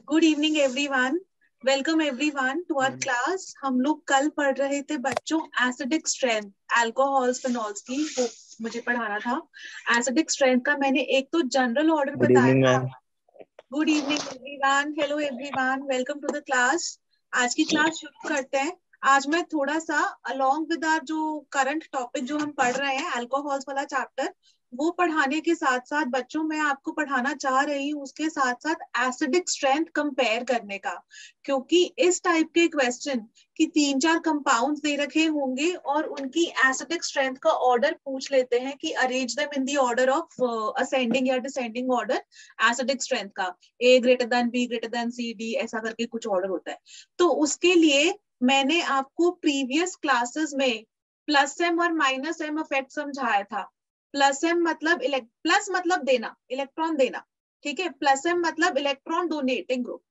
Good evening everyone, welcome everyone to our class. हम लोग कल पढ़ रहे थे बच्चों एसिडिक स्ट्रेंथ, अल्कोहल्स फिनॉल्स की, वो मुझे पढ़ाना था। एसिडिक स्ट्रेंथ का मैंने एक तो जनरल ऑर्डर गुड बताया इवनिंग था। Ma'am. Good evening everyone, hello everyone, welcome to the class. आज की क्लास शुरू करते हैं। आज मैं थोड़ा सा अलोंग विद आवर जो करंट टॉपिक जो हम पढ़ रहे हैं अल्कोहल्स वाला चैप्टर, वो पढ़ाने के साथ साथ बच्चों मैं आपको पढ़ाना चाह रही हूँ उसके साथ साथ एसिडिक स्ट्रेंथ कंपेयर करने का। क्योंकि इस टाइप के क्वेश्चन कि 3-4 कंपाउंड्स दे रखे होंगे और उनकी एसिडिक स्ट्रेंथ का ऑर्डर पूछ लेते हैं कि arrange them in the order of ascending या डिसेंडिंग ऑर्डर एसिडिक स्ट्रेंथ का, A greater than B greater than C D, ऐसा करके कुछ ऑर्डर होता है। तो उसके लिए मैंने आपको प्रीवियस क्लासेस में प्लस एम और माइनस एम इफेक्ट समझाया था। प्लस एम मतलब प्लस मतलब देना, इलेक्ट्रॉन देना, ठीक है। प्लस एम मतलब इलेक्ट्रॉन डोनेटिंग ग्रुप।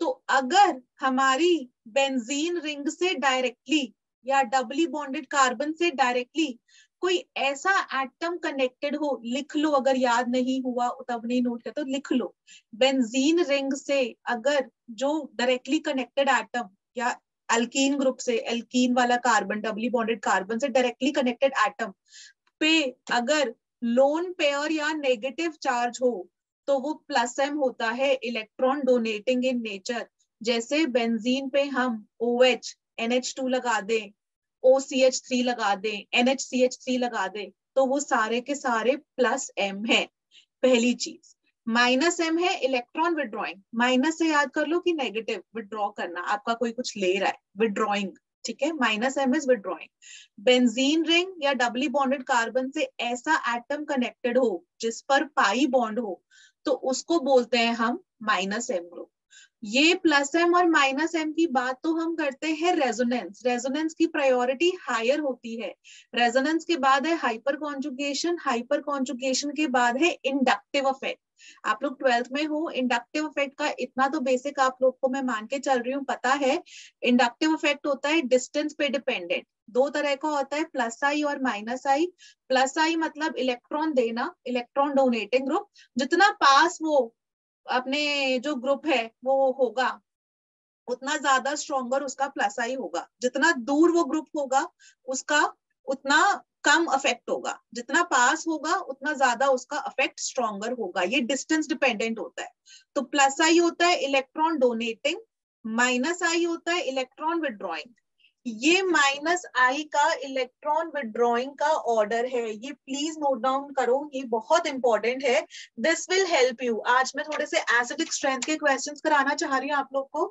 तो अगर हमारी बेंजीन रिंग से डायरेक्टली या डबली बॉन्डेड कार्बन से डायरेक्टली कोई ऐसा एटम कनेक्टेड हो, लिख लो, अगर याद नहीं हुआ तब नहीं नोट करते तो लिख लो। बेंजीन रिंग से अगर जो डायरेक्टली कनेक्टेड एटम या अल्कीन ग्रुप से, अल्कीन वाला कार्बन डबली बॉन्डेड कार्बन से डायरेक्टली कनेक्टेड एटम पे अगर लोन पेयर या नेगेटिव चार्ज हो तो वो प्लस एम होता है, इलेक्ट्रॉन डोनेटिंग इन नेचर। जैसे बेंजीन पे हम OH NH2 लगा दें, OCH3 लगा दें, NHCH3 लगा दें, तो वो सारे के सारे प्लस एम है। पहली चीज। माइनस एम है इलेक्ट्रॉन विड्रॉइंग। माइनस से याद कर लो कि नेगेटिव विड्रॉ करना, आपका कोई कुछ ले रहा है, विड्रॉइंग, ठीक है। Minus M is withdrawing. Benzene ring या डबली बॉन्डेड कार्बन से ऐसा एटम कनेक्टेड हो जिस पर पाई बॉन्ड हो तो उसको बोलते हैं हम माइनस एम ग्रुप। ये प्लस एम और माइनस एम की बात तो हम करते हैं रेजोनेंस। रेजोनेंस की प्रायोरिटी हायर होती है। रेजोनेंस के बाद है हाइपर कॉन्जुगेशन, हाइपर कॉन्जुगेशन के बाद है इंडक्टिव इफेक्ट। आप लोग 12th में हो, इंडक्टिव इफेक्ट का इतना तो बेसिक आप लोग को मैं मान के चल रही हूँ पता है। इंडक्टिव इफेक्ट होता है डिस्टेंस पे डिपेंडेंट। दो तरह का होता है, प्लस आई और माइनस आई। प्लस आई मतलब इलेक्ट्रॉन देना, इलेक्ट्रॉन डोनेटिंग ग्रुप। जितना पास वो अपने जो ग्रुप है वो होगा उतना ज्यादा स्ट्रॉन्गर उसका प्लस आई होगा। जितना दूर वो ग्रुप होगा उसका उतना कम अफेक्ट होगा। जितना पास होगा उतना ज्यादा उसका अफेक्ट स्ट्रॉन्गर होगा। ये डिस्टेंस डिपेंडेंट होता है। तो प्लस आई होता है इलेक्ट्रॉन डोनेटिंग, माइनस आई होता है इलेक्ट्रॉन विड्रॉइंग। ये माइनस आई का इलेक्ट्रॉन विड्रॉइंग का ऑर्डर है, ये प्लीज नोट डाउन करो, ये बहुत इंपॉर्टेंट है। This will help you. आज मैं थोड़े से एसिडिक स्ट्रेंथ के क्वेश्चंस कराना चाह रही हूँ आप लोग को,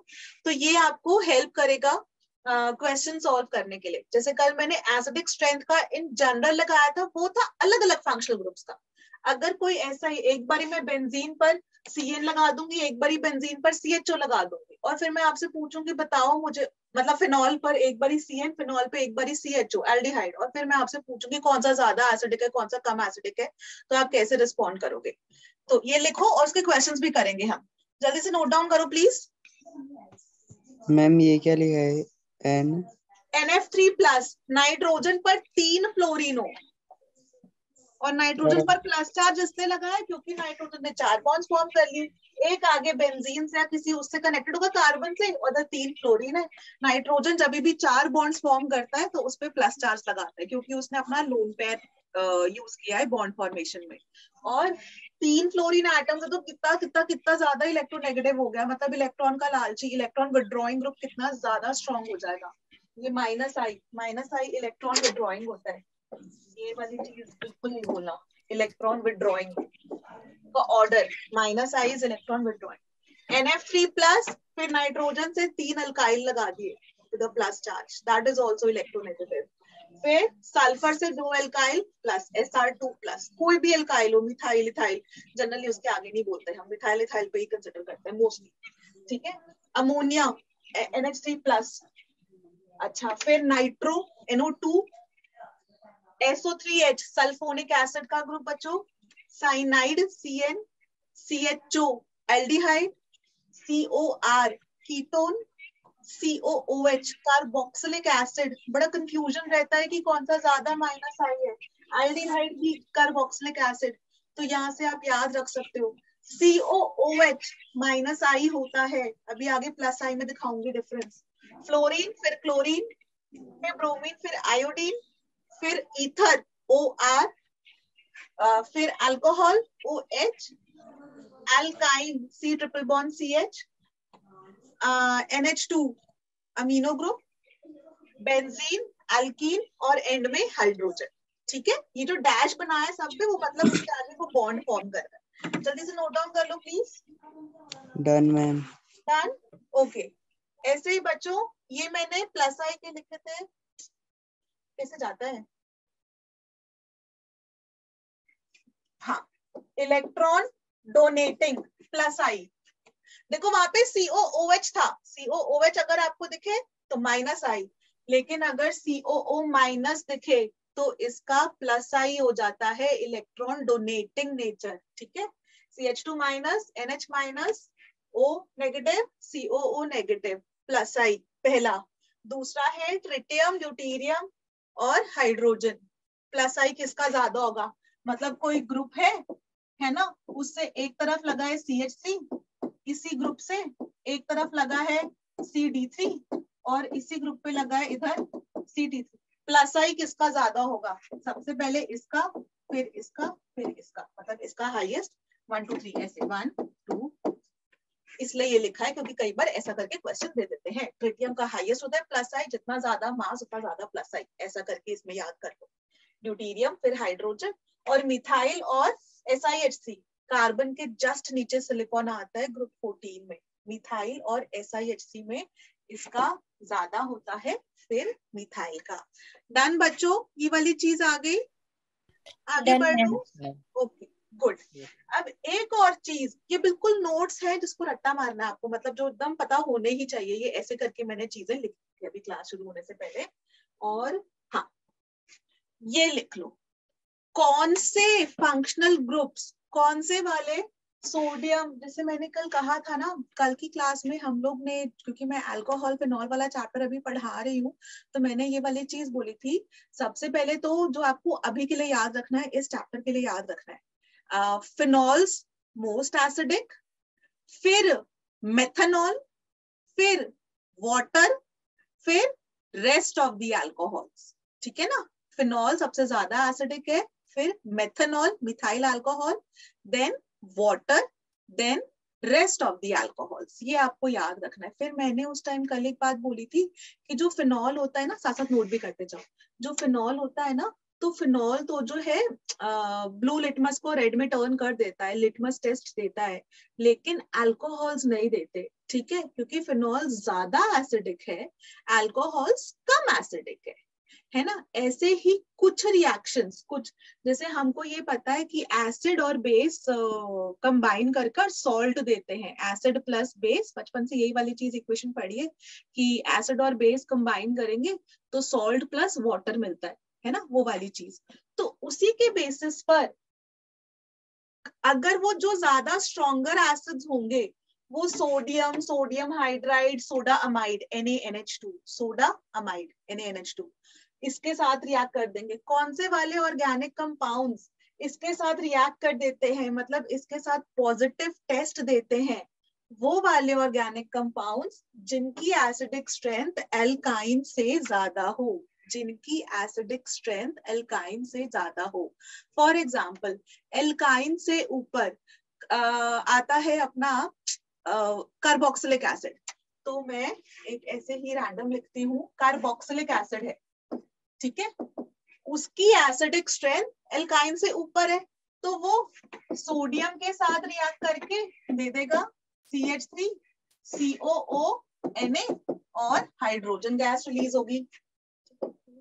तो ये आपको हेल्प करेगा क्वेश्चन सॉल्व करने के लिए। जैसे कल मैंने एसिडिक स्ट्रेंथ का इन जनरल लगाया था, वो था अलग अलग फंक्शनल ग्रुप्स का। अगर कोई ऐसा ही एक बारी मैं बेंजीन पर CN लगा दूंगी, एक बारी बेंजीन पर CHO लगा दूंगी, और फिर मैं आपसे पूछूंगी बताओ मुझे, मतलब फिनॉल पर एक बारी CN, फिनॉल पे एक बारी CHO एल्डिहाइड, और फिर मैं आपसे पूछूंगी कौन सा ज्यादा एसिडिक है कौन सा कम एसिडिक है, तो आप कैसे रिस्पॉन्ड करोगे। तो ये लिखो और उसके क्वेश्चंस भी करेंगे हम। जल्दी से नोट डाउन करो प्लीज। मैम ये क्या लिखा है? NF3+, नाइट्रोजन पर 3 फ्लोरीन हो, और नाइट्रोजन पर प्लस चार्ज इसलिए लगा है क्योंकि नाइट्रोजन ने 4 बॉन्ड्स फॉर्म कर लिए। एक आगे बेंजीन से या किसी उससे कनेक्टेड होगा कार्बन से, और 3 फ्लोरीन है। नाइट्रोजन जब भी 4 बॉन्ड्स फॉर्म करता है तो उस पर प्लस चार्ज लगाता है क्योंकि उसने अपना लोन पेयर यूज किया है बॉन्ड फॉर्मेशन में। और 3 फ्लोरीन एटम से तो कितना कितना कितना ज्यादा इलेक्ट्रोनेगेटिव हो गया, मतलब इलेक्ट्रॉन का लालची, इलेक्ट्रॉन विड्रॉइंग ग्रुप कितना ज्यादा स्ट्रॉन्ग हो जाएगा। ये माइनस आई इलेक्ट्रॉन विड्रॉइंग होता है। ये वाली चीज बिल्कुल नहीं भूलना, इलेक्ट्रॉन विड्रॉइंग का order minus I is electron withdrawing. NF3+, फिर नाइट्रोजन से 3 अल्काइल लगा दिए with a plus charge, that is also electronegative. फिर सल्फर से 2 अल्काइल प्लस Sr2+, कोई भी अल्काइल हो, मिथाइल इथाइल, जनरली उसके आगे नहीं बोलते हम, मिथाइल इथाइल पे ही कंसीडर करते हैं मोस्टली, ठीक है। अमोनिया NH3+, अच्छा, फिर nitro NO2, SO3H sulphonic acid का ग्रुप बच्चों, cyanide CN, CHO aldehyde, COR ketone, COOH carboxylic acid. बड़ा कंफ्यूजन रहता है कि कौन सा ज्यादा माइनस आई है, एल्डिहाइड की कार्बोक्सिलिक एसिड। तो यहाँ से आप याद रख सकते हो COOH माइनस आई होता है, अभी आगे प्लस आई में दिखाऊंगी डिफरेंस। फ्लोरीन, फिर क्लोरीन, फिर ब्रोमीन, फिर आयोडीन, फिर ईथर OR, फिर alcohol OH, alkyne C triple bond CH, NH2 amino group, benzene, alkene और एंड में हाइड्रोजन। ठीक है, ये जो डैश बनाया है सब पे वो मतलब उसके आगे वो बॉन्ड फॉर्म कर रहा है। जल्दी से नोट डाउन कर लो please. Done ma'am. Done, okay. ऐसे ही बच्चों ये मैंने प्लस आई के लिखे थे, कैसे जाता है, हाँ, इलेक्ट्रॉन डोनेटिंग प्लस आई। देखो वहां पे COOH था, COOH अगर आपको दिखे तो माइनस आई, लेकिन अगर COO माइनस दिखे तो इसका प्लस आई हो जाता है, इलेक्ट्रॉन डोनेटिंग नेचर। ठीक है, CH2 minus, NH minus, O negative, COO negative, plus I पहला। दूसरा है ट्रिटियम, ड्यूटेरियम और हाइड्रोजन। प्लस आई किसका ज्यादा होगा, मतलब कोई ग्रुप है ना, उससे एक तरफ लगा है CH3, इसी ग्रुप से एक तरफ लगा है CD3 और इसी ग्रुप पे लगा है इधर CD3। प्लस आई किसका ज्यादा होगा, सबसे पहले इसका, फिर इसका, फिर इसका, मतलब इसका हाईएस्ट 1 2 3 ऐसे 1 2, इसलिए ये लिखा है क्योंकि कई बार ऐसा करके क्वेश्चन दे देते हैं। ट्रिटियम का हाईएस्ट होता है प्लस आई, जितना ज्यादा मास उतना ज्यादा प्लस आई, ऐसा करके इसमें याद कर लो। ड्यूटेरियम, फिर हाइड्रोजन और मिथाइल और SiH3, कार्बन के जस्ट नीचे सिलिकॉन आता है ग्रुप 14 में, मिथाइल और SiH3 में इसका ज्यादा होता है, फिर मिथाइल का। डन बच्चों, ये वाली चीज आ गई, आगे बढ़ लो। Okay good. अब एक और चीज, ये बिल्कुल नोट्स है जिसको रट्टा मारना है आपको, मतलब जो एकदम पता होने ही चाहिए, ये ऐसे करके मैंने चीजें लिखी थी अभी क्लास शुरू होने से पहले। और हाँ, ये लिख लो, कौन से फंक्शनल ग्रुप्स, कौन से वाले सोडियम, जैसे मैंने कल कहा था ना, कल की क्लास में हम लोग ने, क्योंकि मैं अल्कोहल फिनॉल वाला चैप्टर अभी पढ़ा रही हूँ, तो मैंने ये वाली चीज बोली थी। सबसे पहले तो जो आपको अभी के लिए याद रखना है, इस चैप्टर के लिए याद रखना है, फिनॉल्स मोस्ट एसिडिक, फिर मेथनॉल, फिर वाटर, फिर रेस्ट ऑफ द अल्कोहल्स। ठीक है ना, फिनॉल सबसे ज्यादा एसिडिक है, फिर methanol methyl alcohol, then water, then rest of the alcohols, ये आपको याद रखना है। फिर मैंने उस टाइम कल एक बात बोली थी कि जो फिनॉल होता है ना, साथ साथ नोट भी करते जाओ, जो फिनॉल होता है ना, तो फिनॉल तो जो है ब्लू लिटमस को रेड में टर्न कर देता है, लिटमस टेस्ट देता है, लेकिन अल्कोहल्स नहीं देते। ठीक है, क्योंकि फिनॉल ज्यादा एसिडिक है, अल्कोहल्स कम एसिडिक है ना। ऐसे ही कुछ रिएक्शंस, कुछ जैसे हमको ये पता है कि एसिड और बेस कंबाइन कर कर सॉल्ट देते हैं, एसिड प्लस बेस, बचपन से यही वाली चीज इक्वेशन पढ़ी है कि एसिड और बेस कंबाइन करेंगे तो सॉल्ट प्लस वाटर मिलता है ना, वो वाली चीज। तो उसी के बेसिस पर अगर वो जो ज्यादा स्ट्रॉन्गर एसिड्स होंगे, वो sodium, sodium hydride, soda amide NaNH2, soda amide NaNH2, इसके साथ रिएक्ट कर देंगे। कौन से वाले ऑर्गेनिक कंपाउंड्स इसके साथ रिएक्ट कर देते हैं, मतलब इसके साथ पॉजिटिव टेस्ट देते हैं, वो वाले ऑर्गेनिक कंपाउंड्स जिनकी एसिडिक स्ट्रेंथ एल्काइन से ज्यादा हो, जिनकी एसिडिक स्ट्रेंथ एल्काइन से ज्यादा हो। फॉर एग्जाम्पल, एल्काइन से ऊपर आता है अपना कार्बोक्सिलिक एसिड, तो मैं एक ऐसे ही रैंडम लिखती हूँ, कार्बोक्सिलिक एसिड है, ठीक है, उसकी एसिडिक स्ट्रेंथ एल्काइन से ऊपर है, तो वो सोडियम के साथ रिएक्ट करके दे देगा CH3 COO Na और हाइड्रोजन गैस रिलीज होगी।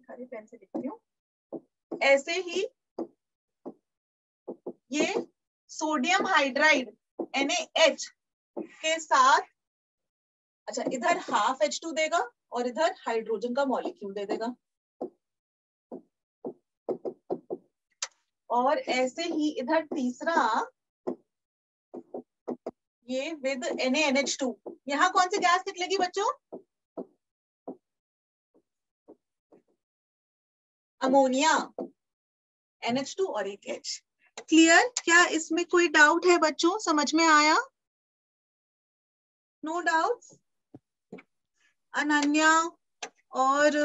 हरी पेन से लिखती हूँ। ऐसे ही ये सोडियम हाइड्राइड NaH के साथ, अच्छा इधर हाफ H2 देगा और इधर हाइड्रोजन का मॉलिक्यूल दे देगा, और ऐसे ही इधर तीसरा ये विद NaNH2, यहाँ कौन सी गैस निकलेगी बच्चों, अमोनिया, NH2 और एक H। क्लियर? क्या इसमें कोई डाउट है बच्चों? समझ में आया? No doubt? अनन्या और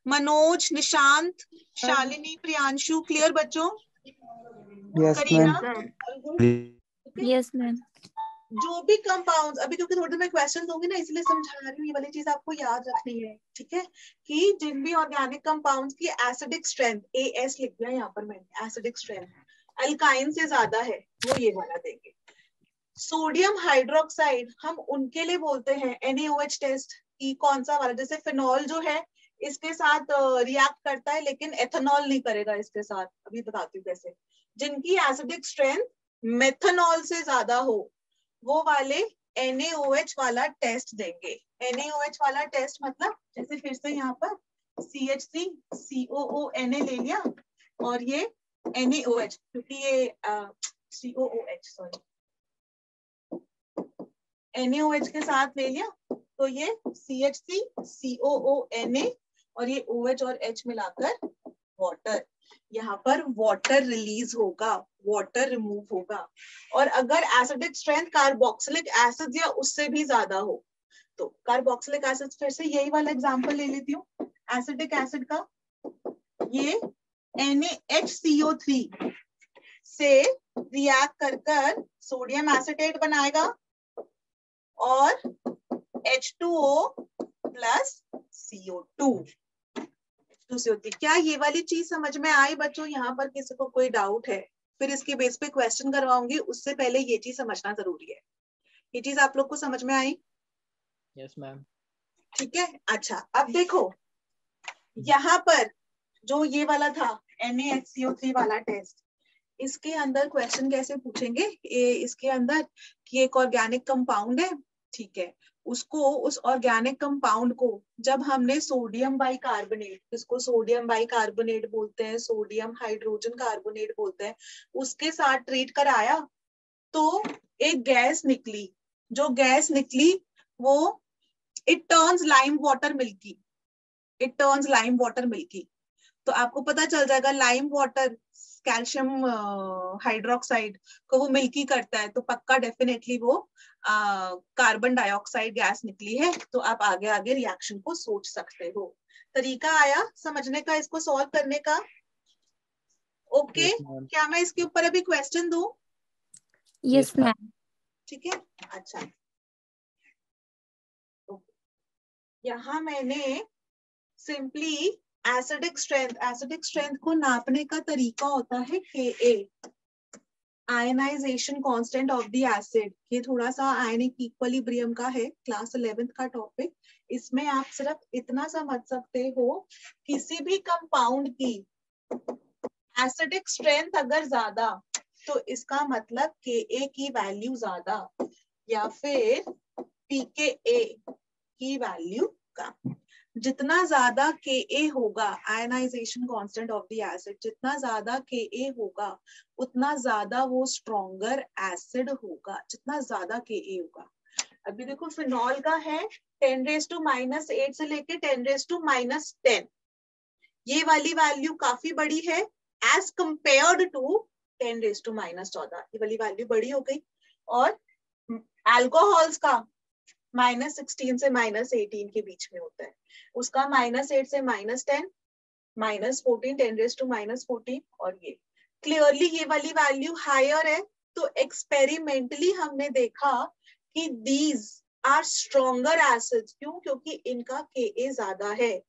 मनोज, निशांत, शालिनी, प्रियांशु, क्लियर बच्चों? Yes Kareena, ma'am. all good? Yes ma'am. जो भी कंपाउंड्स, अभी क्योंकि थोड़ी देर मैं क्वेश्चन दूंगी ना, इसलिए समझा रही हूँ, ये वाली चीज आपको याद रखनी है, ठीक है? कि जिन भी ऑर्गेनिक कंपाउंड्स की एसिडिक स्ट्रेंथ, AS लिख दिया यहाँ पर मैंने, एसिडिक स्ट्रेंथ अल्काइन से ज्यादा है, वो ये वाला देंगे। सोडियम हाइड्रोक्साइड हम उनके लिए बोलते हैं NaOH टेस्ट की, कौन सा वाला? जैसे फिनॉल जो है इसके साथ रिएक्ट करता है, लेकिन एथेनॉल नहीं करेगा इसके साथ, अभी बताती हूँ कैसे। जिनकी एसिडिक स्ट्रेंथ मेथनॉल से ज्यादा हो, वो वाले NaOH वाला टेस्ट देंगे। NaOH वाला टेस्ट मतलब, जैसे फिर से यहाँ पर CH3COONA ले लिया, और ये NaOH, क्योंकि ये COOH, सॉरी, NaOH के साथ ले लिया, तो ये CH3COONA, और ये OH और H मिलाकर वाटर, यहाँ पर वाटर रिलीज होगा, वाटर रिमूव होगा। और अगर एसिडिक स्ट्रेंथ कार्बोक्सिलिक एसिड या उससे भी ज्यादा हो, तो कार्बोक्सिलिक एसिड, फिर से यही वाला एग्जांपल ले लेती हूँ एसिडिक एसिड का, ये NaHCO3 से रिएक्ट कर कर सोडियम एसिटेट बनाएगा और H2O प्लस CO2 से होती। क्या ये वाली चीज समझ में आई बच्चों? यहाँ पर किसी को कोई डाउट है? फिर इसके बेस पे क्वेश्चन करवाऊंगी, उससे पहले ये चीज समझना जरूरी है। ये चीज आप लोग को समझ में आई? Yes ma'am. ठीक है, अच्छा अब देखो, यहाँ पर जो ये वाला था NaHCO3 वाला टेस्ट, इसके अंदर क्वेश्चन कैसे पूछेंगे? इसके अंदर कि एक ऑर्गेनिक कंपाउंड है, ठीक है, उसको, उस ऑर्गेनिक कंपाउंड को जब हमने सोडियम बाइकार्बोनेट, इसको सोडियम बाइकार्बोनेट बोलते हैं, सोडियम हाइड्रोजन कार्बोनेट बोलते हैं, उसके साथ ट्रीट कराया, तो एक गैस निकली। जो गैस निकली वो it turns lime water milky, it turns lime water milky. तो आपको पता चल जाएगा लाइम वाटर कैल्शियम हाइड्रोक्साइड को वो मिल्की करता है, तो पक्का डेफिनेटली वो कार्बन डाइऑक्साइड गैस निकली है। तो आप आगे आगे रिएक्शन को सोच सकते हो। तरीका आया समझने का, इसको सॉल्व करने का? ओके, क्या मैं इसके ऊपर अभी क्वेश्चन दूं? Yes ma'am. ठीक है, अच्छा, यहाँ मैंने सिंपली एसिडिक स्ट्रेंथ को नापने का तरीका होता है Ka, ionization constant of the acid. ये थोड़ा सा आयनिक इक्विलिब्रियम का है, क्लास 11th का टॉपिक। इसमें आप सिर्फ इतना समझ सकते हो, किसी भी कंपाउंड की एसिडिक स्ट्रेंथ अगर ज्यादा, तो इसका मतलब Ka की वैल्यू ज्यादा, या फिर pKa की वैल्यू कम। जितना ज्यादा Ka होगा, ionization constant of the acid, जितना ज्यादा Ka होगा उतना ज्यादा वो स्ट्रॉन्गर एसिड होगा, जितना ज्यादा Ka होगा। अभी देखो फिनॉल का है 10⁻⁸ से लेके 10⁻⁻10, ये वाली वैल्यू काफी बड़ी है एज कंपेयर्ड टू 10⁻14, ये वाली वैल्यू बड़ी हो गई। और अल्कोहल्स का -16 से -18 के बीच में होता है, उसका -8 से -10, -14, 10⁻⁻14, और ये क्लियरली ये वाली वैल्यू हायर है। तो एक्सपेरिमेंटली हमने देखा कि दीज आर स्ट्रॉन्गर एसिड्स। क्यों? क्योंकि इनका Ka ज्यादा है।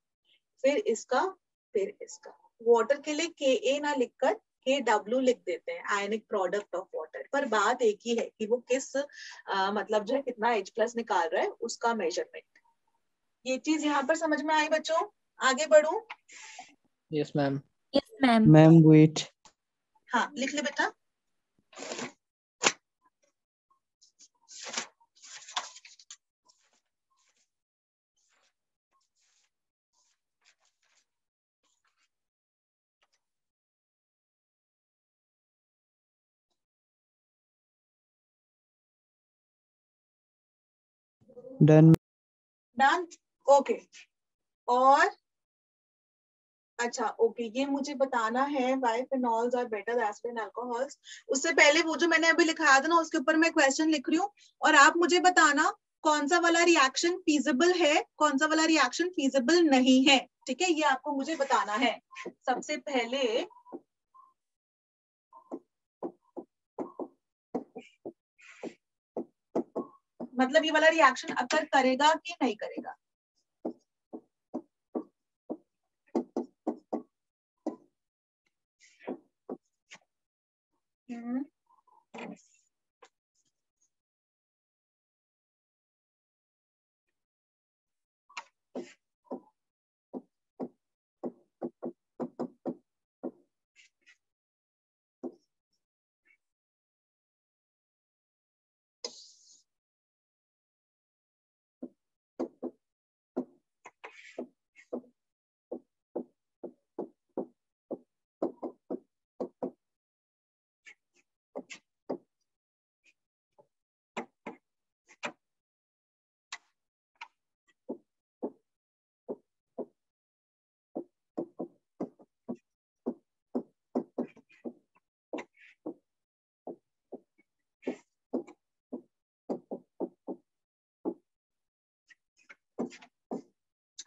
फिर इसका, फिर इसका। वाटर के लिए Ka ना लिखकर Kw लिख देते हैं, आयनिक प्रोडक्ट ऑफ वाटर। पर बात एक ही है कि वो किस मतलब जो है कितना H+ निकाल रहा है, उसका मेजरमेंट। ये चीज यहाँ पर समझ में आई बच्चों? आगे बढ़ूं? Yes ma'am. Yes ma'am. Ma'am wait. हाँ, लिख ले बेटा। डन। Done, okay. और अच्छा ओके, ये मुझे बताना है why phenols are better aspirin alcohols. उससे पहले वो जो मैंने अभी लिखाया था ना, उसके ऊपर मैं क्वेश्चन लिख रही हूँ और आप मुझे बताना कौन सा वाला रिएक्शन फीजिबल है, कौन सा वाला रिएक्शन फीजिबल नहीं है। ठीक है, ये आपको मुझे बताना है। सबसे पहले मतलब ये वाला रिएक्शन अकर करेगा कि नहीं करेगा।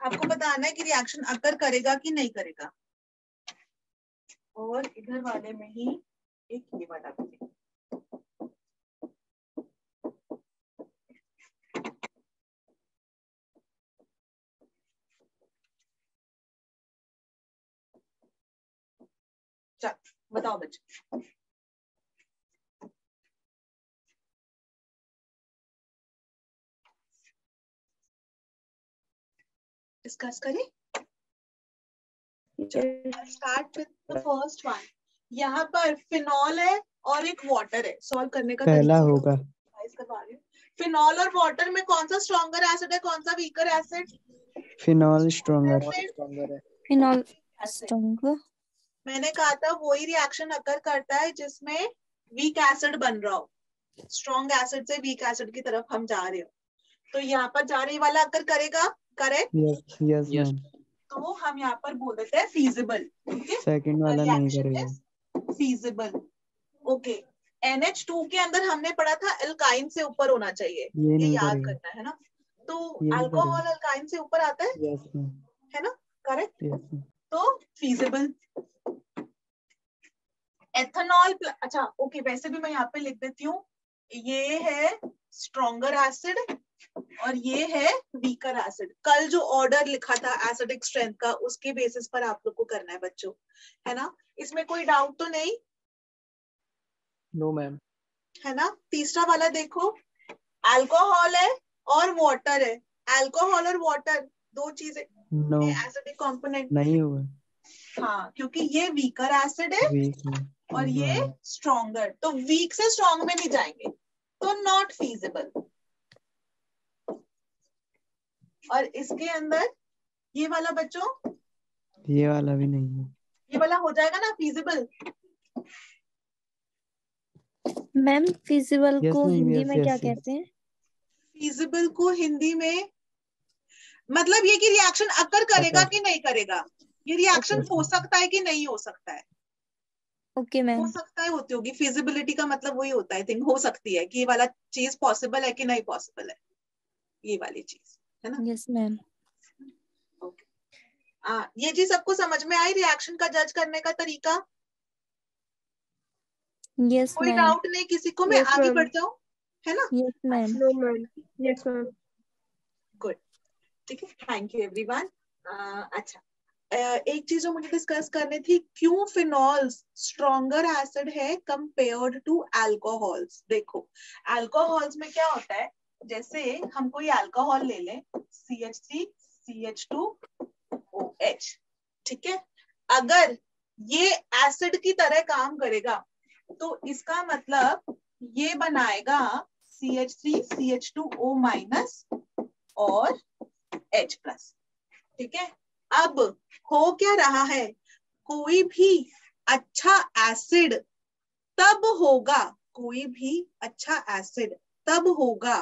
आपको बताना है कि रिएक्शन अकर करेगा कि नहीं करेगा। और इधर वाले में ही एक ये वाला भी। चल बताओ बच्चे। डिस्कस करें। Start with the first one. यहाँ पर फिनॉल है और एक वाटर है। सॉल्व करने का पहला होगा। फिनॉल और वाटर में कौन सा स्ट्रॉन्गर एसिड है, कौन सा weaker acid? Phenol stronger. Stronger है। Phenol stronger. मैंने कहा था वही रिएक्शन अकर करता है जिसमें वीक एसिड बन रहा हो। स्ट्रॉन्ग एसिड से वीक एसिड की तरफ हम जा रहे हो, तो यहाँ पर जा रही वाला अकर करेगा। करेक्ट। Yes yes ma'am. तो हम यहाँ पर बोल देते हैं फीजिबल। ठीक है, सेकंड वाला नहीं करेगा। फीजिबल। ओके, NH2 के अंदर हमने पढ़ा था एल्काइन से ऊपर होना चाहिए, ये नहीं याद करेगा। करना है ना। तो ये नहीं अल्कोहल करेगा। एल्काइन से ऊपर आता है। Yes ma'am. है ना, करेक्ट। Yes ma'am. तो फीजिबल। एथेनॉल अच्छा ओके, वैसे भी मैं यहाँ पे लिख देती हूँ, ये है स्ट्रॉन्गर एसिड और ये है वीकर एसिड। कल जो ऑर्डर लिखा था एसिडिक स्ट्रेंथ का, उसके बेसिस पर आप लोग को करना है बच्चों, है ना। इसमें कोई डाउट तो नहीं? No ma'am. है ना। तीसरा वाला देखो, अल्कोहल है और वाटर है। अल्कोहल और वाटर दो चीजें, नो एसिडिक कंपोनेंट नहीं होगा। हाँ, क्योंकि ये वीकर एसिड है वीक में और ये स्ट्रॉन्गर, तो वीक से स्ट्रॉन्ग में नहीं जाएंगे, तो नॉट फीजिबल। और इसके अंदर ये वाला बच्चों, ये वाला भी नहीं है। ये वाला हो जाएगा ना फीजिबल। मैम फिजिबल यस को मैम। हिंदी यस में क्या यस यस। कहते हैं? फीजिबल को हिंदी में मतलब ये कि रिएक्शन अकर करेगा कि नहीं करेगा। ये रिएक्शन हो सकता है कि नहीं हो सकता है। ओके हो मैम। सकता है होती होगी। फिजिबिलिटी का मतलब वही होता है, थिंक हो सकती है कि ये वाला चीज पॉसिबल है कि नहीं पॉसिबल है, ये वाली चीज, है ना। Yes ma'am. ओके, ये चीज सबको समझ में आई, रिएक्शन का जज करने का तरीका। यस कोई मैम। डाउट नहीं किसी को? मैं आगे बढ़ जाऊं, है ना। Yes ma'am. No ma'am. Yes ma'am. Good, ठीक है, थैंक यू एवरीवन। अच्छा, एक चीज जो मुझे डिस्कस करनी थी, क्यों फिनॉल्स स्ट्रॉन्गर एसिड है कंपेयर्ड टू अल्कोहल्स। देखो अल्कोहल्स में क्या होता है, जैसे हम कोई अल्कोहल ले लें, CH3 CH2OH, ठीक है। अगर ये एसिड की तरह काम करेगा तो इसका मतलब ये बनाएगा CH3 CH2O- और H+, ठीक है। अब हो क्या रहा है, कोई भी अच्छा एसिड तब होगा, कोई भी अच्छा एसिड तब होगा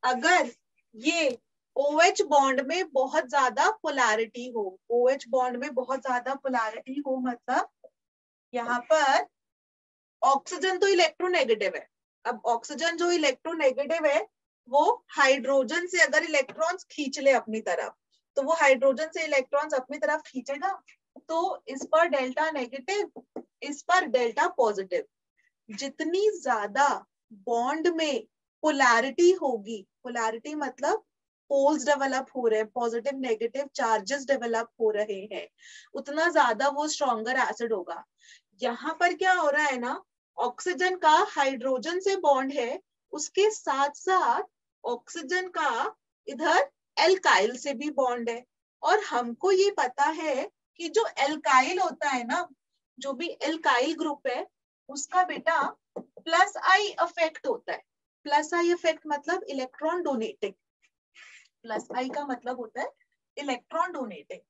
अगर ये OH बॉन्ड में बहुत ज्यादा पोलैरिटी हो, OH बॉन्ड में बहुत ज्यादा पोलैरिटी हो मतलब यहाँ पर ऑक्सीजन तो इलेक्ट्रोनेगेटिव है। अब ऑक्सीजन जो इलेक्ट्रोनेगेटिव है वो हाइड्रोजन से अगर इलेक्ट्रॉन्स खींच ले अपनी तरफ, तो वो हाइड्रोजन से इलेक्ट्रॉन्स अपनी तरफ खींचेगा, तो इस पर डेल्टा नेगेटिव, इस पर डेल्टा पॉजिटिव। जितनी ज्यादा बॉन्ड में पोलैरिटी होगी, पोलैरिटी मतलब पोल्स डेवलप हो रहे हैं, पॉजिटिव नेगेटिव चार्जेस डेवलप हो रहे हैं, उतना ज्यादा वो स्ट्रॉन्गर एसिड होगा। यहाँ पर क्या हो रहा है ना, ऑक्सीजन का हाइड्रोजन से बॉन्ड है, उसके साथ साथ ऑक्सीजन का इधर एल्काइल से भी बॉन्ड है। और हमको ये पता है कि जो एल्काइल होता है ना, जो भी एल्काइल ग्रुप है उसका बेटा प्लस आई इफेक्ट होता है। प्लस आई इफेक्ट मतलब इलेक्ट्रॉन डोनेटिंग, प्लस आई का मतलब होता है इलेक्ट्रॉन डोनेटिंग।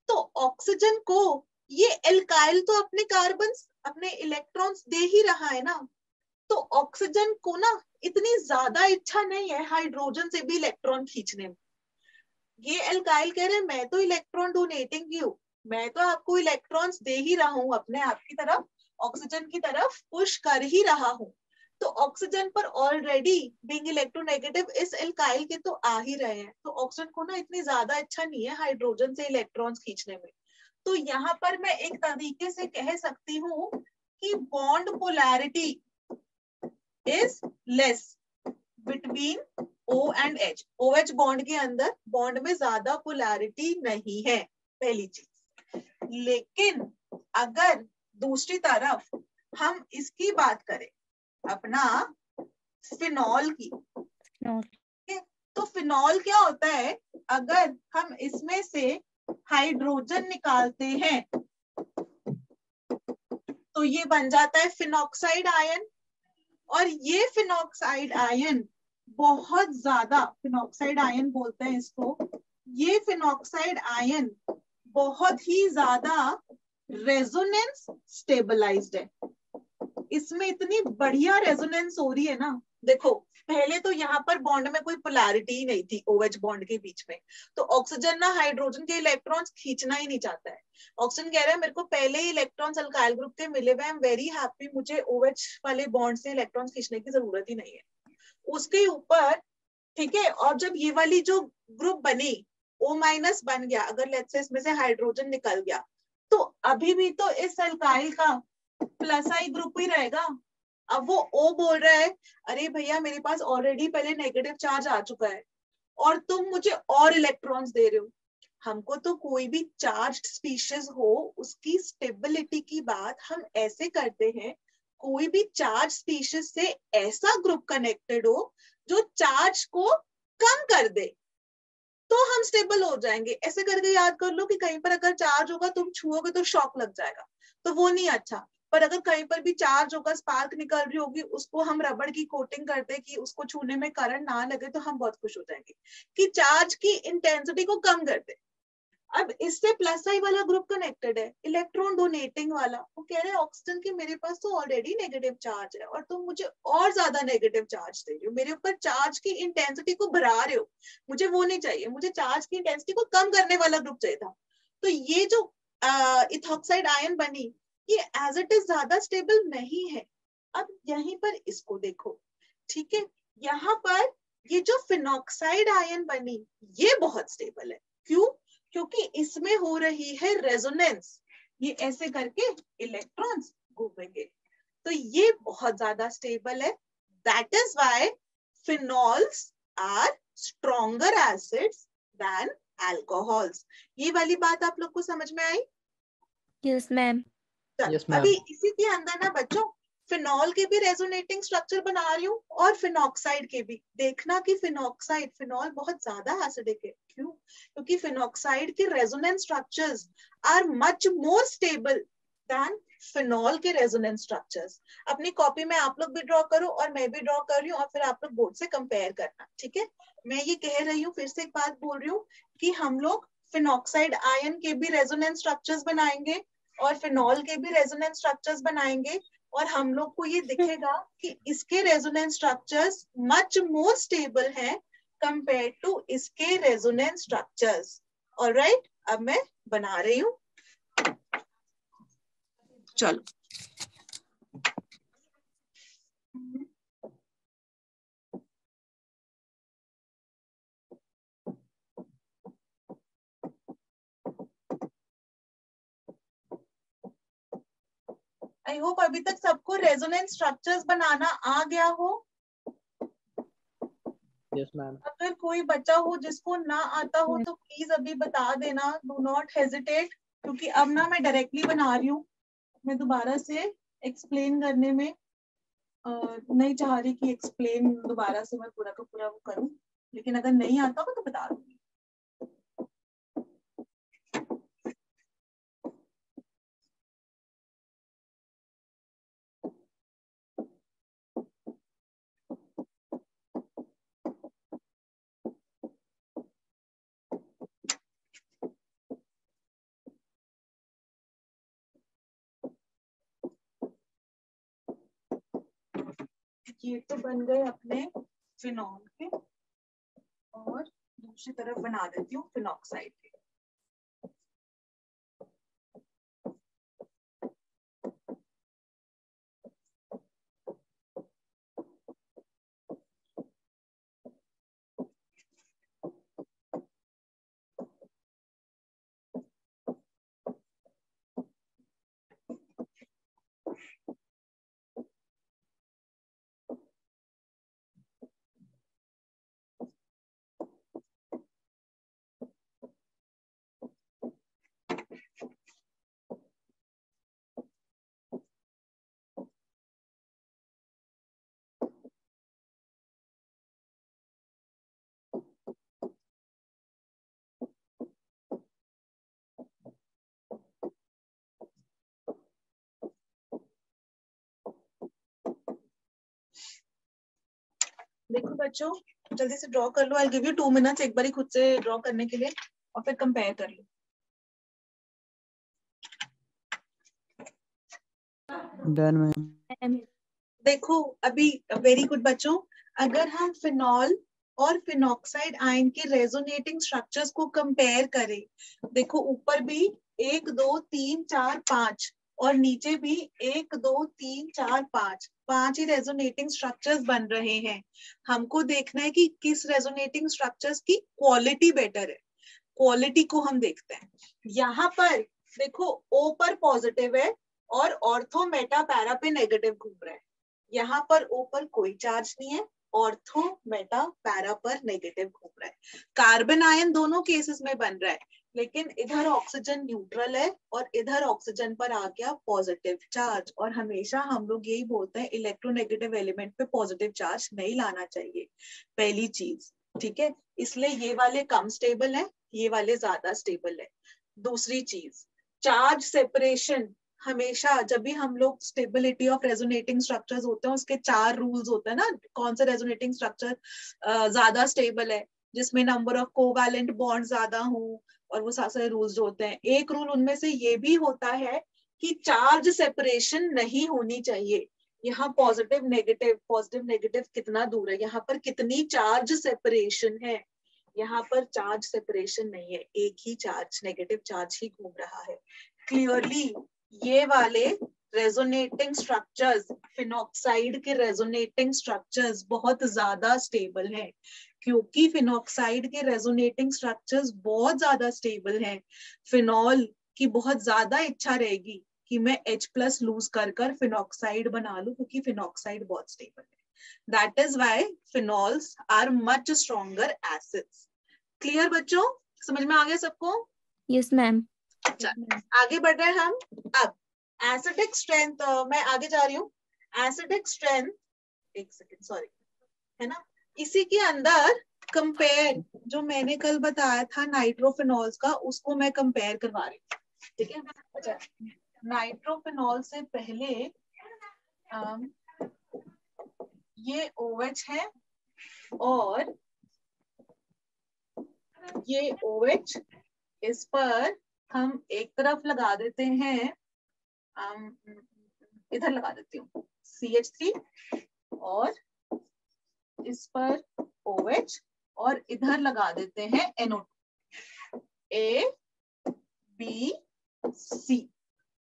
तो ऑक्सीजन को ये एल्काइल तो अपने कार्बन, अपने इलेक्ट्रॉन्स दे ही रहा है ना, तो ऑक्सीजन को ना इतनी ज्यादा इच्छा नहीं है हाइड्रोजन से भी इलेक्ट्रॉन खींचने में। ये एल्काइल कह रहे हैं मैं तो इलेक्ट्रॉन डोनेटिंग ही हूँ, मैं तो आपको इलेक्ट्रॉन्स दे ही रहा हूँ, अपने आप की तरफ ऑक्सीजन की तरफ पुश कर ही रहा हूँ। तो ऑक्सीजन पर ऑलरेडी बीइंग इलेक्ट्रोनेगेटिव इस एल्काइल के तो आ ही रहे हैं, तो ऑक्सीजन को ना इतनी ज्यादा इच्छा नहीं है हाइड्रोजन से इलेक्ट्रॉन्स खींचने में। तो यहाँ पर मैं एक तरीके से कह सकती हूँ कि bond polarity is less between O and H। OH bond के अंदर बॉन्ड में ज्यादा पोलैरिटी नहीं है, पहली चीज। लेकिन अगर दूसरी तरफ हम इसकी बात करें, अपना फिनॉल की, तो फिनॉल क्या होता है, अगर हम इसमें से हाइड्रोजन निकालते हैं तो ये बन जाता है फिनॉक्साइड आयन। और ये फिनॉक्साइड आयन बहुत ज्यादा, फिनॉक्साइड आयन बोलते हैं इसको, ये फिनॉक्साइड आयन बहुत ही ज्यादा रेजोनेंस स्टेबलाइज्ड है। इसमें इतनी बढ़िया रेजोनेंस हो रही है ना, देखो पहले तो यहाँ पर बॉन्ड में कोई पोलैरिटी ही नहीं थी OH बॉन्ड के बीच में, तो ऑक्सीजन ना हाइड्रोजन के इलेक्ट्रॉन्स खींचना ही नहीं चाहता है। ऑक्सीजन कह रहा है मेरे को पहले ही इलेक्ट्रॉन्स अल्काइल ग्रुप के मिले हुए, आई एम वेरी हैप्पी, मुझे OH वाले बॉन्ड से इलेक्ट्रॉन्स खींचने की जरूरत ही नहीं है। उसके ऊपर ठीक है, और जब ये वाली जो ग्रुप बनी O- बन गया, अगर लेट्स से इसमें से हाइड्रोजन निकल गया, तो अभी भी तो इस अल्काइल का प्लस आई ग्रुप ही रहेगा। अब वो O बोल रहा है अरे भैया मेरे पास ऑलरेडी पहले नेगेटिव चार्ज आ चुका है और तुम मुझे और इलेक्ट्रॉन्स दे रहे हो। हमको तो कोई भी चार्ज स्पीशीज हो उसकी स्टेबिलिटी की बात हम ऐसे करते हैं, कोई भी चार्ज स्पीशीज से ऐसा ग्रुप कनेक्टेड हो जो चार्ज को कम कर दे, तो हम स्टेबल हो जाएंगे। ऐसे करके याद कर लो कि कहीं पर अगर चार्ज होगा तुम छुओगे तो शॉक लग जाएगा, तो वो नहीं अच्छा। पर अगर कहीं पर भी चार्ज होगा, स्पार्क निकल रही होगी, उसको हम रबड़ की कोटिंग करते कि उसको छूने में करंट ना लगे, तो हम बहुत खुश हो जाएंगे कि चार्ज की इंटेंसिटी को कम कर दे। अब इससे प्लस आई वाला ग्रुप कनेक्टेड है, इलेक्ट्रॉन डोनेटिंग वाला, वो कह रहे हैं ऑक्सीजन की मेरे पास तो ऑलरेडी नेगेटिव चार्ज है और तुम मुझे और ज्यादा नेगेटिव चार्ज दे रहे हो, मेरे ऊपर चार्ज की इंटेंसिटी को बढ़ा रहे हो, मुझे वो नहीं चाहिए, मुझे चार्ज की इंटेंसिटी को कम करने वाला ग्रुप चाहिए था। तो ये जो इथॉक्साइड आयन बनी, ये एज इट इज ज्यादा स्टेबल नहीं है। अब यहीं पर इसको देखो, ठीक है, यहाँ पर ये जो फिनॉक्साइड आयन बनी ये बहुत स्टेबल है। क्यों? क्योंकि इसमें हो रही है रेजोनेंस, ये ऐसे करके इलेक्ट्रॉन्स घूमेंगे, तो ये बहुत ज्यादा स्टेबल है। That is why phenols are stronger acids than alcohols. ये वाली बात आप लोग को समझ में आई? Yes ma'am. अभी इसी के अंदर ना बच्चों फिनॉल के भी रेजोनेटिंग स्ट्रक्चर बना रही हूँ और फिनॉक्साइड के भी। देखना कि फिनॉल बहुत ज्यादा एसिडिक है। क्यों? क्योंकि फिनॉक्साइड के resonance structures are much more stable than phenol के रेजोनेंस स्ट्रक्चर्स। अपनी कॉपी में आप लोग भी ड्रॉ करो और मैं भी ड्रॉ कर रही हूँ और फिर आप लोग बोर्ड से कंपेयर करना, ठीक है? मैं ये कह रही हूँ, फिर से एक बात बोल रही हूँ कि हम लोग फिनॉक्साइड आयन के भी रेजोनेंस स्ट्रक्चर्स बनाएंगे और फिनॉल के भी रेजोनेंस स्ट्रक्चर्स बनाएंगे, और हम लोग को ये दिखेगा कि इसके resonance structures much more stable हैं कंपेयर टू इसके रेजोनेंस स्ट्रक्चर्स। ऑलराइट, अब मैं बना रही हूँ, चलो। आई होप अभी तक सबको रेजोनेंस स्ट्रक्चर्स बनाना आ गया हो। Yes ma'am. अगर कोई बच्चा हो जिसको ना आता हो तो प्लीज अभी बता देना, डू नॉट हेजिटेट, क्योंकि अब ना मैं डायरेक्टली बना रही हूँ, मैं दोबारा से एक्सप्लेन करने में नहीं चाह रही कि एक्सप्लेन दोबारा से मैं पूरा का पूरा वो करूँ, लेकिन अगर नहीं आता हो तो बता दूंगी। ये तो बन गए अपने फिनॉल के, और दूसरी तरफ बना देती हूँ फिनॉक्साइड के। देखो बच्चों, जल्दी से ड्रॉ कर लो। आई गिव यू 2 मिनट्स एक बारी खुद से ड्रॉ करने के लिए, और फिर कंपेयर कर लो। Done ma'am. देखो अभी, वेरी गुड बच्चों, अगर हम फिनॉल और फिनॉक्साइड आयन के रेजोनेटिंग स्ट्रक्चर्स को कंपेयर करें, देखो ऊपर भी 1 2 3 4 5 और नीचे भी 1 2 3 4 5 5 ही रेजोनेटिंग स्ट्रक्चर्स बन रहे हैं। हमको देखना है कि किस रेजोनेटिंग स्ट्रक्चर्स की क्वालिटी बेटर है, क्वालिटी को हम देखते हैं। यहाँ पर देखो O पर पॉजिटिव है और ऑर्थो मेटा पैरा पे नेगेटिव घूम रहा है। यहाँ पर O पर कोई चार्ज नहीं है, ऑर्थो मेटा पैरा पर नेगेटिव घूम रहा है। कार्बन आयन दोनों केसेस में बन रहा है, लेकिन इधर ऑक्सीजन न्यूट्रल है और इधर ऑक्सीजन पर आ गया पॉजिटिव चार्ज। और हमेशा हम लोग यही बोलते हैं इलेक्ट्रोनेगेटिव एलिमेंट पे पॉजिटिव चार्ज नहीं लाना चाहिए, पहली चीज, ठीक है। इसलिए ये वाले कम स्टेबल है, ये वाले ज्यादा स्टेबल है। दूसरी चीज, चार्ज सेपरेशन, हमेशा जब भी हम लोग स्टेबिलिटी ऑफ रेजोनेटिंग स्ट्रक्चर्स होते हैं उसके 4 रूल्स होते हैं ना, कौन सा रेजोनेटिंग स्ट्रक्चर ज्यादा स्टेबल है, जिसमें नंबर ऑफ कोवैलेंट बॉन्ड ज्यादा हो, और वो सारे रूल्स जो होते हैं। एक रूल उनमें से ये भी होता है कि चार्ज सेपरेशन नहीं होनी चाहिए। यहाँ पॉजिटिव नेगेटिव कितना दूर है, यहाँ पर कितनी चार्ज सेपरेशन है, यहाँ पर चार्ज सेपरेशन नहीं है, एक ही चार्ज नेगेटिव चार्ज ही घूम रहा है। क्लियरली ये वाले रेजोनेटिंग स्ट्रक्चर्स, फिनॉक्साइड के रेजोनेटिंग स्ट्रक्चर्स बहुत ज्यादा स्टेबल हैं, क्योंकि फिनॉक्साइड के रेजोनेटिंग स्ट्रक्चर्स बहुत ज्यादा स्टेबल हैं। फिनॉल की बहुत ज्यादा इच्छा रहेगी कि मैं H+ लूज कर फिनॉक्साइड बना लूं, क्योंकि फिनॉक्साइड बहुत स्टेबल है। That is why phenols are much stronger acids. Clear बच्चों, समझ में आ गया सबको? Yes ma'am. अच्छा, आगे बढ़ रहे हैं हम। अब एसिडिक स्ट्रेंथ, मैं आगे जा रही हूँ। एसिडिक स्ट्रेंथ, एक सेकेंड सॉरी, है ना, इसी के अंदर कंपेयर जो मैंने कल बताया था नाइट्रोफिनॉल्स का, उसको मैं कंपेयर करवा रही हूँ, ठीक है। अच्छा, नाइट्रोफिनॉल से पहले ये OH है और ये OH, इस पर हम एक तरफ लगा देते हैं, इधर लगा देती हूँ CH3, और इस पर OH और इधर लगा देते हैं NO2 A B C।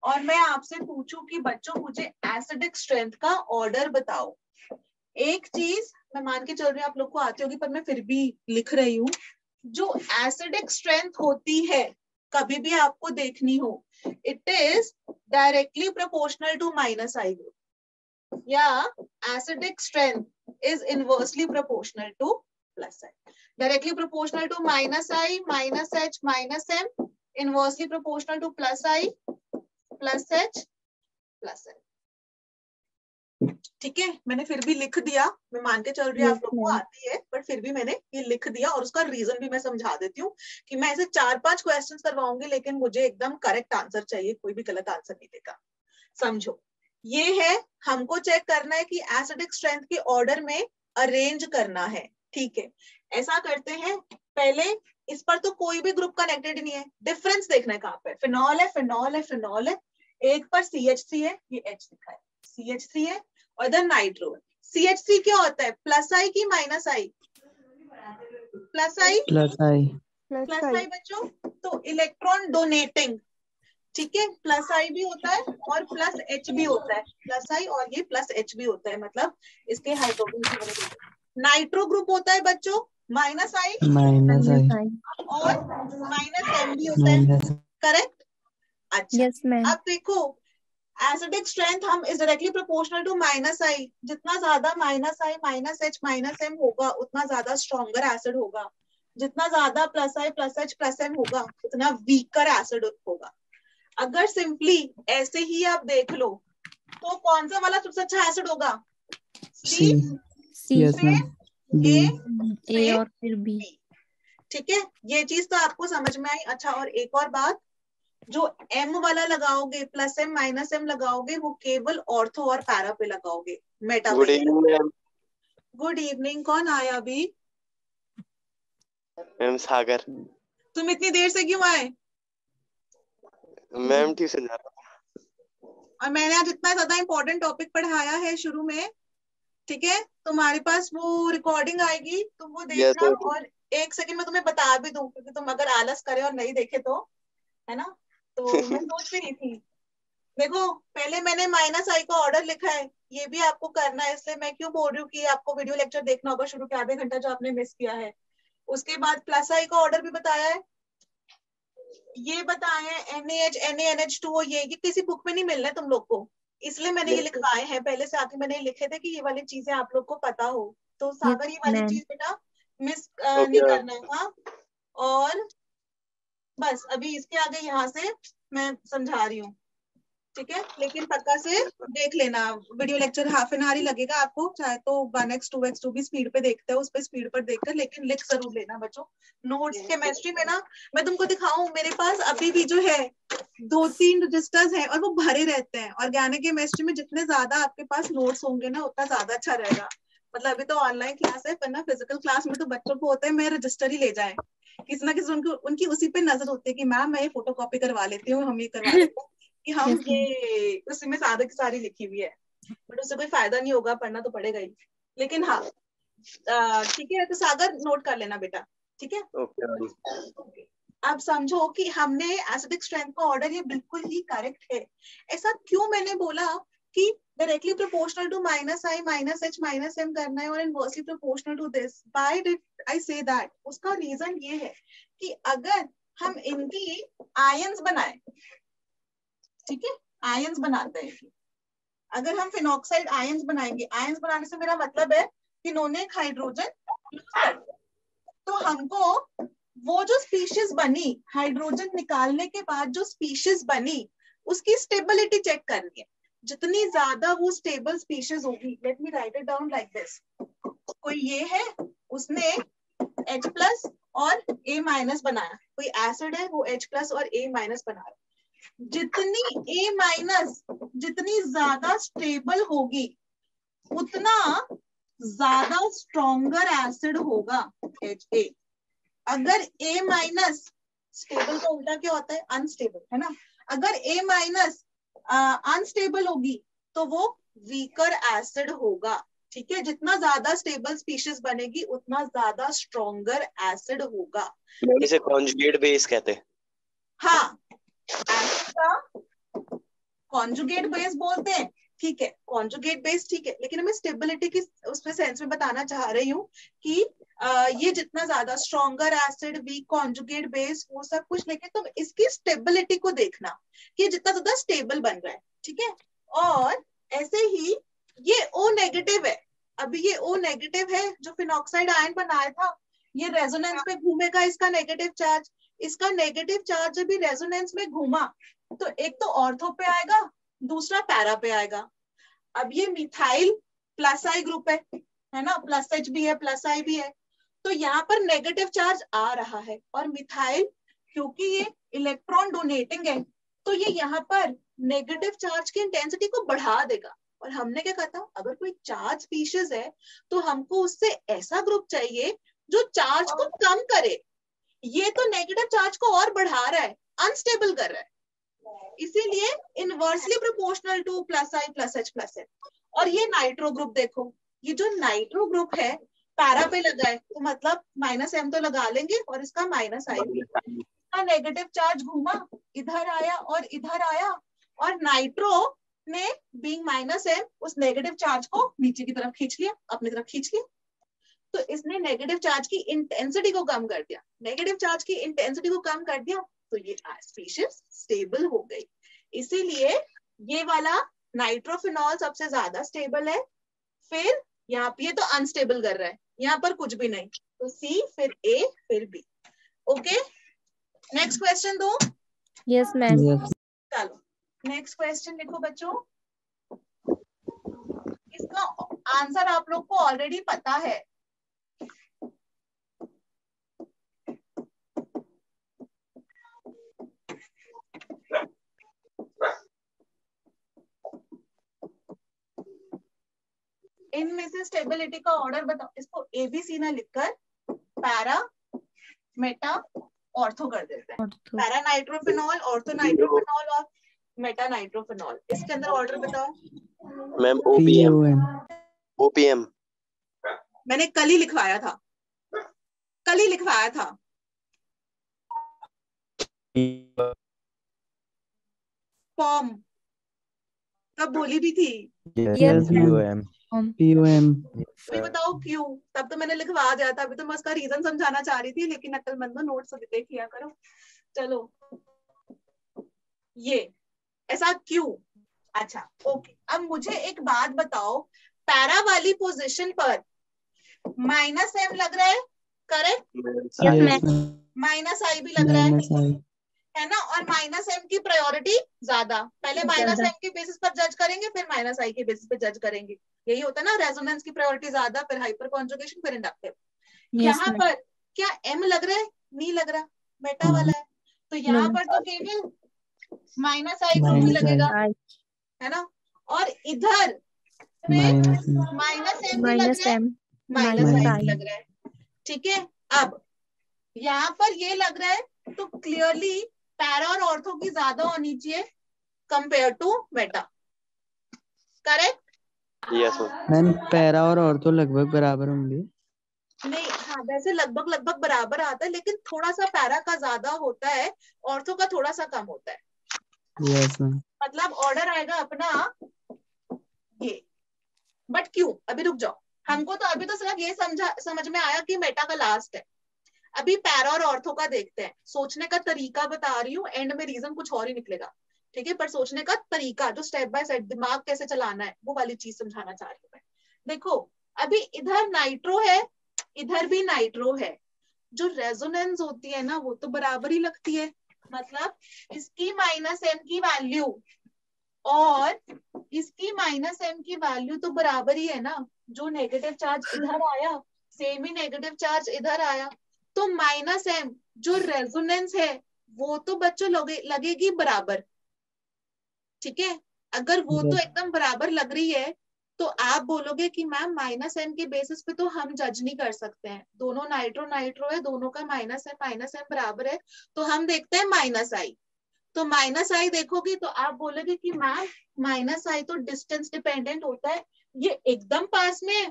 और मैं आपसे पूछूं कि बच्चों मुझे एसिडिक स्ट्रेंथ का ऑर्डर बताओ। एक चीज मैं मान के चल रही हूँ आप लोग को आती होगी, पर मैं फिर भी लिख रही हूँ। जो एसिडिक स्ट्रेंथ होती है कभी भी आपको देखनी हो, it is directly proportional to minus I group, या acidic strength is inversely proportional to plus I. Directly proportional to minus I minus H minus M, inversely proportional to plus I plus H plus M. ठीक है, मैंने फिर भी लिख दिया। मैं मान के चल रही हूँ आप लोग को आती है, पर फिर भी मैंने ये लिख दिया। और उसका रीजन भी मैं समझा देती हूँ कि मैं ऐसे 4-5 क्वेश्चंस करवाऊंगी, लेकिन मुझे एकदम करेक्ट आंसर चाहिए, कोई भी गलत आंसर नहीं देगा। समझो, ये है, हमको चेक करना है कि एसिडिक स्ट्रेंथ के ऑर्डर में अरेंज करना है। ठीक है, ऐसा करते हैं। पहले इस पर तो कोई भी ग्रुप कनेक्टेड नहीं है, डिफरेंस देखना है कहाँ पे। फिनॉल है, फिनॉल है, फिनॉल है। एक पर CH3 है, ये H लिखा है, CH3 है, और इधर नाइट्रो है। CH3 क्या होता है, प्लस आई की minus I? Plus I, plus I. Plus आई बच्चों, तो इलेक्ट्रॉन डोनेटिंग। ठीक है, प्लस आई भी होता है और प्लस एच भी होता है। प्लस आई और ये प्लस एच भी होता है, मतलब इसके हाइड्रोजन की वजह से। नाइट्रो ग्रुप होता है बच्चों माइनस आई माइनस आई। और माइनस एम भी होता है। माइनस। करेक्ट। अच्छा, यस मैम। अब देखो, एसिडिक स्ट्रेंथ हम is directly proportional to minus I. जितना ज्यादा minus I minus H minus M होगा, उतना ज्यादा स्ट्रॉन्गर एसिड होगा। जितना ज्यादा plus I plus H plus M होगा, उतना वीकर एसिड होगा। अगर सिंपली ऐसे ही आप देख लो, तो कौन सा वाला सबसे अच्छा एसिड होगा? सी। सी यस मैम। बी। ए और फिर बी। ठीक है, ये चीज तो आपको समझ में आई। अच्छा, और एक और बात, जो M वाला लगाओगे, प्लस एम माइनस एम लगाओगे, वो केवल ऑर्थो और पैरा पे लगाओगे, मेटा पे नहीं लगाओगे। गुड इवनिंग, कौन आया अभी? मैम सागर। तुम इतनी देर से क्यों आए? मैम ट्यूशन जा रहा। और मैंने आज इतना ज्यादा इंपॉर्टेंट टॉपिक पढ़ाया है शुरू में। ठीक है, तुम्हारे पास वो रिकॉर्डिंग आएगी, तुम वो देखना। और एक सेकंड में तुम्हें बता भी दूं, क्योंकि तुम अगर आलस करे और नहीं देखे तो, है ना। तो मैं सोच भी रही थी, देखो पहले मैंने माइनस आई का ऑर्डर लिखा है, ये भी आपको करना है। इसलिए मैं क्यों बोल रही हूँ कि आपको वीडियो लेक्चर देखना होगा शुरू के आधे घंटा जो आपने मिस किया है। उसके बाद प्लस आई का ऑर्डर भी बताया है, ये बताया है NaH NaNH2, ये किसी बुक में नहीं मिलना है तुम लोग को, इसलिए मैंने ये लिखवाए हैं। पहले से आके मैंने लिखे थे कि ये वाली चीजें आप लोग को पता हो। तो सागर ये वाली चीज बेटा मिस नहीं करना है। हाँ, और बस अभी इसके आगे यहाँ से मैं समझा रही हूँ। ठीक है, लेकिन पक्का से देख लेना, video lecture half an hour ही लगेगा आपको, चाहे तो 1x 2x 2 भी स्पीड पे देखते हो, उस पे स्पीड पर देखकर, लेकिन लिख जरूर लेना बच्चों। नोट्स केमिस्ट्री में ना, मैं तुमको दिखाऊं, मेरे पास अभी भी जो है 2-3 रजिस्टर्स हैं और वो भरे रहते हैं। ऑर्गेनिक केमिस्ट्री में जितने ज्यादा आपके पास नोट्स होंगे ना, उतना ज्यादा अच्छा रहेगा। मतलब अभी तो ऑनलाइन क्लास है, पर ना फिजिकल क्लास में तो बच्चों को होता है मैं रजिस्टर ही ले जाए, किसी ना किसी उनकी उसी पे नजर होती है कि मैम मैं ये फोटो कॉपी करवा लेती हूँ, हम ये करवा लेते हैं कि हम ये उसी में सारी की सारी लिखी हुई है। बट उससे कोई फायदा नहीं होगा, पढ़ना तो पड़ेगा ही। लेकिन हाँ, ठीक है, तो सागर नोट कर लेना बेटा। ठीक है, ओके। अब समझो कि हमने एसिडिक स्ट्रेंथ का ऑर्डर ये बिल्कुल ही करेक्ट है। ऐसा क्यों मैंने बोला कि directly proportional to minus I minus H minus M करना है और inversely proportional to this, why did I say that? उसका रीजन ये है कि अगर हम इनकी आयंस बनाए, ठीक है, आयंस बनाते हैं, अगर हम फिनॉक्साइड आयंस बनाएंगे, आयंस बनाने से मेरा मतलब है कि इन्होंने एक हाइड्रोजन लूज कर दिया, तो हमको वो जो स्पीशीज बनी, हाइड्रोजन निकालने के बाद जो स्पीशीज बनी, उसकी स्टेबिलिटी चेक करनी है। जितनी ज्यादा वो स्टेबल स्पीशीज होगी, let me right it down like this, कोई ये है, उसने H+ और A- बनाया, कोई एसिड है वो H+ और A- बना रहा, जितनी A- जितनी ज्यादा स्टेबल होगी, उतना ज्यादा स्ट्रॉन्गर एसिड होगा Ha। अगर A- स्टेबल का उल्टा क्या होता है? अनस्टेबल, है ना। अगर A- अनस्टेबल होगी तो वो वीकर एसिड होगा। ठीक है, जितना ज्यादा स्टेबल स्पीशीज बनेगी उतना ज्यादा स्ट्रॉन्गर एसिड होगा। इसे कॉन्जुगेट बेस कहते हैं। हाँ, एसिड का कॉन्जुगेट बेस बोलते हैं, ठीक है, कॉन्जुगेट बेस, ठीक है, लेकिन मैं स्टेबिलिटी की उसमें सेंस में बताना चाह रही हूँ कि ये जितना ज्यादा stronger acid, weak conjugate base, वो सब कुछ, लेकिन तुम इसकी स्टेबिलिटी को देखना कि जितना ज्यादा स्टेबल बन रहा है, ठीक है। और ऐसे ही ये O नेगेटिव है, अभी ये O नेगेटिव है, जो फिनॉक्साइड आयन बनाया था, ये रेजोनेंस में घूमेगा, इसका नेगेटिव चार्ज, इसका नेगेटिव चार्ज जब भी रेजोनेंस में घूमा तो एक तो ऑर्थो पे आएगा, दूसरा पैरा पे आएगा। अब ये मिथाइल प्लस आई ग्रुप है ना, प्लस H भी है, प्लस I भी है, तो यहाँ पर नेगेटिव चार्ज आ रहा है, और मिथाइल क्योंकि ये इलेक्ट्रॉन डोनेटिंग है तो ये यहाँ पर नेगेटिव चार्ज की इंटेंसिटी को बढ़ा देगा। और हमने क्या कहा था, अगर कोई चार्ज स्पीशीज है तो हमको उससे ऐसा ग्रुप चाहिए जो चार्ज को कम करे, ये तो नेगेटिव चार्ज को और बढ़ा रहा है, अनस्टेबल कर रहा है, इसीलिए inversely proportional to plus I plus H plus H. और ये नाइट्रो ग्रुप देखो, ये जो नाइट्रो ग्रुप है पैरा पे लगा है, तो मतलब -M तो लगा लेंगे, और इसका -I, इसका नेगेटिव चार्ज घूमा, इधर आया और इधर आया, और नाइट्रो ने बीइंग -M उस नेगेटिव चार्ज को नीचे की तरफ खींच लिया, अपनी तरफ खींच लिया, तो इसने नेगेटिव चार्ज की इंटेंसिटी को कम कर दिया, नेगेटिव चार्ज की इंटेंसिटी को कम कर दिया, तो ये स्पीशीज स्टेबल हो गई। इसीलिए ये वाला नाइट्रोफिनॉल सबसे ज्यादा स्टेबल है। फिर यहाँ पे ये तो अनस्टेबल कर रहा है, यहाँ पर कुछ भी नहीं, तो C, फिर A, फिर B। ओके, नेक्स्ट क्वेश्चन दो। Yes ma'am. चलो नेक्स्ट क्वेश्चन लिखो बच्चों। इसका आंसर आप लोग को ऑलरेडी पता है, इनमें से स्टेबिलिटी का ऑर्डर बताओ। इसको ABC ना लिखकर पैरा, मेटा, ऑर्थो कर देते हैं। पैरा नाइट्रोफिनॉल, ऑर्थो नाइट्रोफिनॉल और मेटा नाइट्रोफिनॉल। इसके अंदर ऑर्डर बताओ मैम। OPM मैंने कल ही लिखवाया था, कल ही लिखवाया था। फॉर्म तब बोली भी थी। POM अभी बताओ क्यों, तब तो मैंने लिखवा दिया था, अभी तो मैं उसका रीजन समझाना चाह रही थी, लेकिन अक्लमंदो नोट्स देख लिया करो। चलो ये ऐसा क्यों। अच्छा ओके, अब मुझे एक बात बताओ, पैरा वाली पोजीशन पर -M लग रहा है, करेक्ट? -I भी लग रहा है ना, और -M की प्रायोरिटी ज्यादा, पहले -M के बेसिस पर जज करेंगे, फिर -I के बेसिस पर जज करेंगे, यही होता है ना, रेजोनेंस की प्रायोरिटी ज्यादा, फिर हाइपर कॉन्जुगेशन, फिर इंडक्टिव। यहाँ पर क्या M लग रहा है? नहीं लग रहा, मेटा वाला है, तो यहाँ पर तो केवल -I ग्रुप ही लगेगा, है ना, और इधर -M भी लग रहा है, -I भी लग रहा है, ठीक है। अब यहाँ पर ये लग रहा है, तो क्लियरली पैरा और ऑर्थो की ज्यादा होनी चाहिए compare to meta, correct? Yes ma'am. Para और ऑर्थो लगभग बराबर होंगे। नहीं, हाँ वैसे लगभग बराबर आता है, लेकिन थोड़ा सा पैरा का ज्यादा होता है, ऑर्थो का थोड़ा सा कम होता है। Yes ma'am. मतलब ऑर्डर आएगा अपना ये, बट क्यों, अभी रुक जाओ, हमको तो अभी तो सिर्फ ये समझ में आया कि मेटा का लास्ट है, अभी पैरा और ऑर्थो का देखते हैं। सोचने का तरीका बता रही हूँ, एंड में रीजन कुछ और ही निकलेगा, ठीक है, पर सोचने का तरीका, जो स्टेप बाय स्टेप दिमाग कैसे चलाना है, वो वाली चीज समझाना चाह रही हूँ मैं। देखो अभी इधर नाइट्रो है, इधर भी नाइट्रो है, जो रेजोनेंस होती है ना वो तो बराबर ही लगती है, मतलब इसकी -M की वैल्यू और इसकी -M की वैल्यू तो बराबर ही है ना, जो नेगेटिव चार्ज इधर आया सेम ही नेगेटिव चार्ज इधर आया, तो -M जो रेजोनेंस है वो तो बच्चों लगेगी बराबर, ठीक है। अगर वो तो एकदम बराबर लग रही है तो आप बोलोगे कि मैम -M के बेसिस पे तो हम जज नहीं कर सकते हैं, दोनों नाइट्रो है, दोनों का -M बराबर है, तो हम देखते हैं -I। तो -I देखोगे तो आप बोलोगे कि मैम -I तो डिस्टेंस डिपेंडेंट होता है, ये एकदम पास में है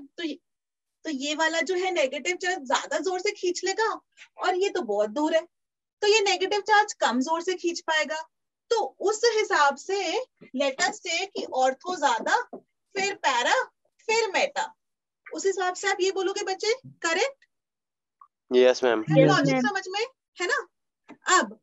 तो ये वाला जो है नेगेटिव चार्ज ज्यादा जोर से खींच लेगा, और ये तो बहुत दूर है तो ये नेगेटिव चार्ज कम जोर से खींच पाएगा। तो उस हिसाब से लेट अस से कि ऑर्थो ज्यादा, फिर पैरा, फिर मेटा, उस हिसाब से आप ये बोलोगे बच्चे, करेक्ट? Yes ma'am. लॉजिक समझ में है ना? अब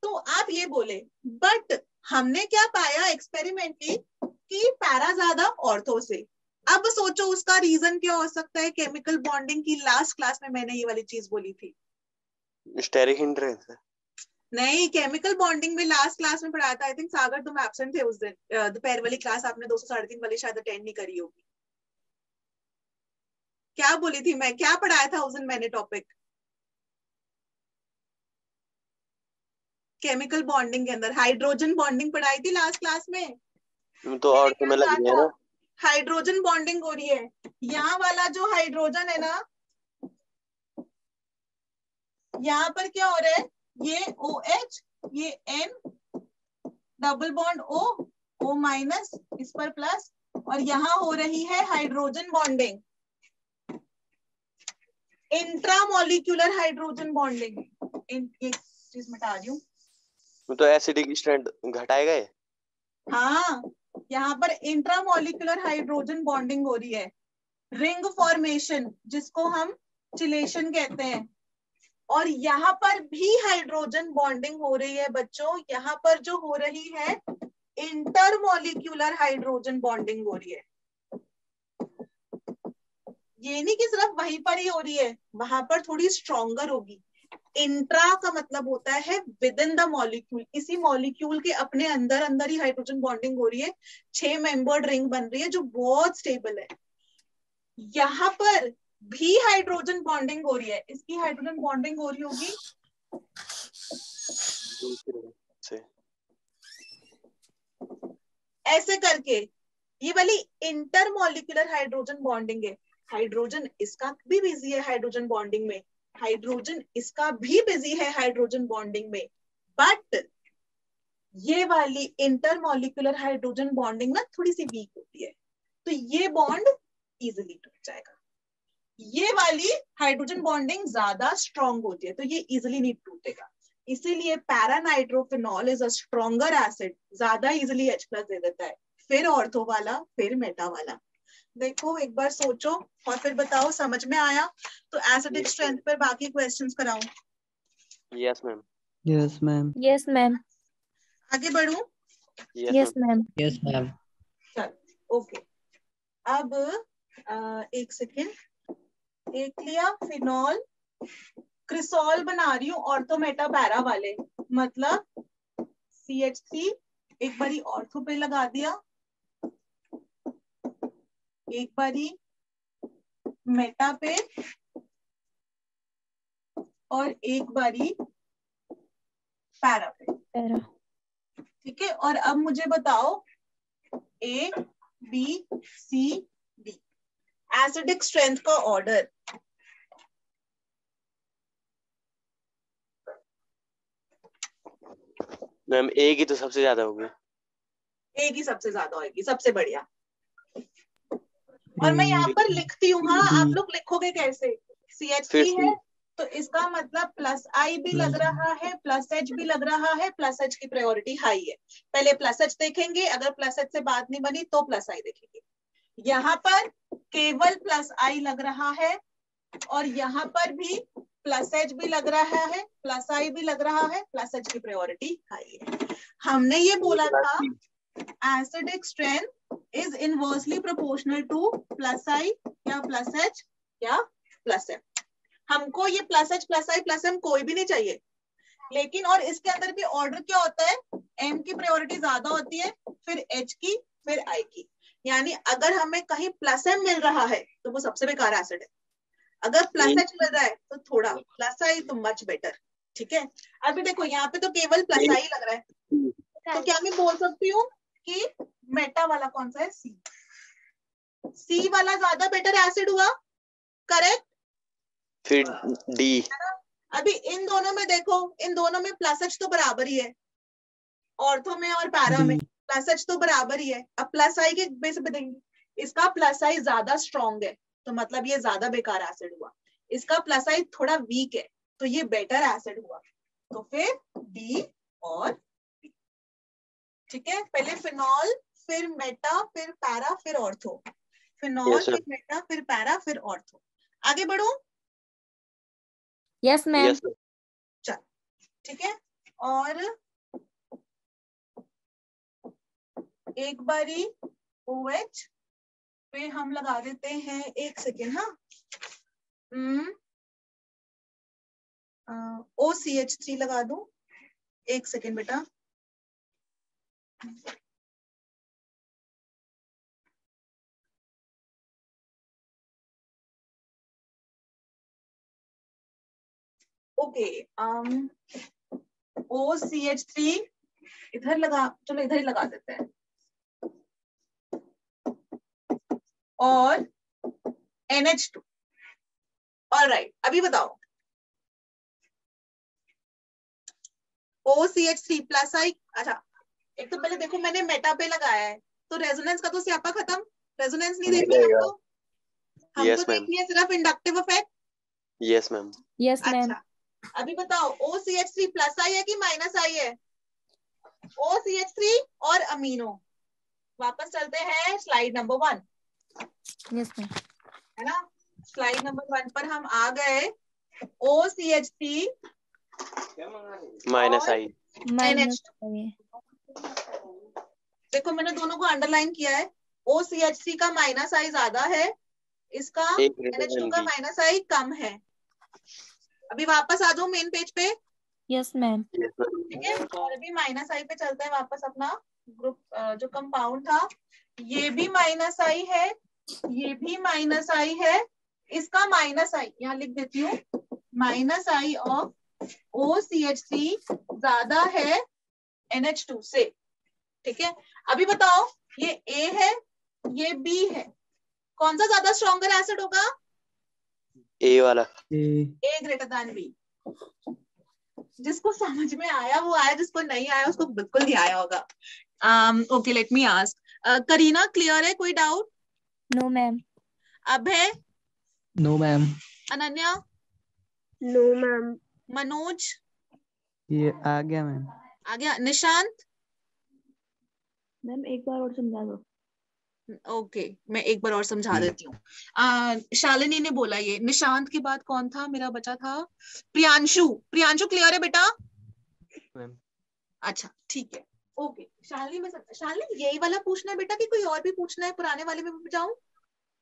तो आप ये बोले, बट हमने क्या पाया एक्सपेरिमेंटली कि पैरा ज्यादा ऑर्थो से। अब सोचो उसका रीजन क्या हो सकता है? केमिकल बॉन्डिंग की लास्ट क्लास में मैंने ये वाली चीज बोली थी। Steric hindrance. नहीं, केमिकल बॉन्डिंग में लास्ट क्लास में पढ़ाया था। आई थिंक सागर तुम एब्सेंट थे उस दिन, दोपहर वाली क्लास आपने 200 350 वाली शायद अटेंड नहीं करी होगी। क्या बोली थी मैं, क्या पढ़ाया था उस दिन मैंने टॉपिक? केमिकल बॉन्डिंग के अंदर हाइड्रोजन बॉन्डिंग पढ़ाई थी लास्ट क्लास में। तो और तो में लग गया ना, हाइड्रोजन बॉन्डिंग हो रही है। यहाँ वाला जो हाइड्रोजन है ना, यहाँ पर क्या हो रहा है, ये OH, ये N, double bond O minus, इस पर प्लस, और यहाँ हो रही है hydrogen bonding, intramolecular hydrogen bonding. एक चीज मिटा रही हूँ, तो एसिडिक स्ट्रेंथ घटाएगा ये। हाँ, यहाँ पर इंट्रामोलिक्यूलर हाइड्रोजन बॉन्डिंग हो रही है, रिंग फॉर्मेशन जिसको हम चिलेशन कहते हैं। और यहाँ पर भी हाइड्रोजन बॉन्डिंग हो रही है बच्चों। यहाँ पर जो हो रही है इंटरमोलिक्यूलर हाइड्रोजन बॉन्डिंग हो रही है। ये नहीं कि सिर्फ वहीं पर ही हो रही है, वहां पर थोड़ी स्ट्रॉन्गर होगी। इंट्रा का मतलब होता है विद इन द मॉलिक्यूल, इसी मॉलिक्यूल के अपने अंदर अंदर ही हाइड्रोजन बॉन्डिंग हो रही है, 6 मेंबर्ड रिंग बन रही है जो बहुत स्टेबल है। यहाँ पर भी हाइड्रोजन बॉन्डिंग हो रही है, इसकी हाइड्रोजन बॉन्डिंग हो रही होगी ऐसे करके, ये वाली इंटरमोलिक्यूलर हाइड्रोजन बॉन्डिंग है। हाइड्रोजन इसका भी बिजी है हाइड्रोजन बॉन्डिंग में, हाइड्रोजन इसका भी बिजी है हाइड्रोजन बॉन्डिंग में, बट ये वाली इंटरमोलिक्यूलर हाइड्रोजन बॉन्डिंग ना थोड़ी सी वीक होती है, तो ये बॉन्ड इजिली टूट जाएगा। ये वाली हाइड्रोजन बॉन्डिंग ज्यादा स्ट्रॉन्ग होती है तो ये इजिली नहीं टूटेगा। इसीलिए paranitrophenol is a stronger acid, ज्यादा इजिली H+ दे देता है, फिर ऑर्थो वाला, फिर मेटा वाला। देखो एक बार सोचो और फिर बताओ समझ में आया? तो एसिडिक स्ट्रेंथ पर बाकी क्वेश्चंस कराऊं? Yes ma'am. Yes ma'am. Yes ma'am. आगे बढ़ूं? Yes ma'am. Yes ma'am. चल ओके। अब एक सेकेंड, एक लिया फिनॉल, क्रिसॉल बना रही हूँ ऑर्थो मेटा पैरा वाले, मतलब CH3 एक बारी ऑर्थो पे लगा दिया, एक बारी मेटा पे, और एक बारी पैरा पे। पैरा। ठीक है, और अब मुझे बताओ A B C D acidic strength का ऑर्डर। मैम ए की तो सबसे ज्यादा होगी। A की सबसे ज्यादा होगी, सबसे बढ़िया। और मैं यहाँ पर लिखती हूँ, हाँ आप लोग लिखोगे कैसे? CH3 है तो इसका मतलब +I भी लग रहा है, +H भी लग रहा है, +H की प्रायोरिटी हाई है। पहले +H देखेंगे, अगर +H से बात नहीं बनी तो +I देखेंगे। यहाँ पर केवल +I लग रहा है, और यहाँ पर भी +H भी लग रहा है, +I भी लग रहा है, +H की प्रायोरिटी हाई है। हमने ये बोला था acidic strength is inversely proportional to +I या +H या +M। हमको ये +H +I +M कोई भी नहीं चाहिए, लेकिन और इसके अंदर भी ऑर्डर क्या होता है, M की प्रायोरिटी ज्यादा होती है, फिर H की, फिर I की। यानी अगर हमें कहीं +M मिल रहा है तो वो सबसे बेकार एसिड है, अगर +H मिल रहा है तो थोड़ा +I तो मच बेटर। ठीक है, अभी देखो यहाँ पे तो केवल +I लग रहा है, तो क्या मैं बोल सकती हूँ कि मेटा वाला कौन सा है? C वाला ज्यादा बेटर एसिड हुआ, करेक्ट? फिर D। अभी इन दोनों में देखो, इन दोनों में +H तो बराबर ही है, ऑर्थो में और पैरा में +H तो बराबर ही है। अब +I के बेस पे देंगे, इसका प्लस आई ज्यादा स्ट्रॉन्ग है तो मतलब ये ज्यादा बेकार एसिड हुआ, इसका प्लस आई थोड़ा वीक है तो ये बेटर एसिड हुआ, तो फिर डी और बी। ठीक है, पहले फिनॉल फिर मेटा फिर पैरा फिर ऑर्थो, फिनॉल Yes, sir. फिर मेटा फिर पैरा फिर ऑर्थो। आगे बढ़ो। Yes ma'am. Yes, sir. चल ठीक है, और एक बारी OH पे हम लगा देते हैं, एक सेकेंड, हाँ OCH3 लगा दूं, एक सेकेंड बेटा। ओके OCH3 इधर लगा, चलो इधर ही लगा देते हैं, और NH2। ऑलराइट, अभी बताओ OCH3 प्लस आई, अच्छा एक तो पहले देखो मैंने मेटा पे लगाया है तो रेजोनेंस का तो स्यापा खत्म, रेजोनेंस नहीं देखनी हमको, हमको Yes, ma'am. देखनी है सिर्फ inductive effect. Yes, ma'am. Yes ma'am. अच्छा अभी बताओ OCH3 प्लस आई है कि माइनस आई है? OCH3 और अमीनो। वापस चलते हैं स्लाइड नंबर 1, यस मैम। है ना, स्लाइड नंबर 1 पर हम आ गए। OCH3 Minus और I. माइनस देखो मैंने दोनों को अंडरलाइन किया है, OCH3 का माइनस आई ज्यादा है, इसका A greater NH2 than का B. माइनस आई कम है। अभी वापस आ जाओ मेन पेज पे, यस मैम। Yes, ma'am. ठीक है, और अभी माइनस आई पे चलते हैं वापस, अपना ग्रुप जो कंपाउंड था, ये भी माइनस आई है, ये भी माइनस आई है, इसका माइनस आई यहाँ लिख देती हूँ, माइनस आई ऑफ OCH3 ज्यादा है NH2 से। ठीक है, अभी बताओ ये A है ये B है, कौन सा ज्यादा स्ट्रॉन्गर एसिड होगा? A वाला. A greater than B। जिसको समझ में आया वो आया, जिसको नहीं आया उसको बिल्कुल नहीं आया होगा। Okay let me ask, Kareena clear है, कोई doubt? No ma'am. Abhay, no ma'am. Ananya, no ma'am. Manoj, ये आ गया मैम। आ गया, निशांत? मैम एक बार और समझा दो। ओके मैं एक बार और समझा देती हूँ। शालिनी ने बोला ये, निशांत के बाद कौन था मेरा बचा था? प्रियांशु, प्रियांशु क्लियर है बेटा? मैम. अच्छा ठीक है, ओके शालिनी शालिनी यही वाला पूछना है बेटा कि कोई और भी पूछना है, पुराने वाले में भी जाऊं?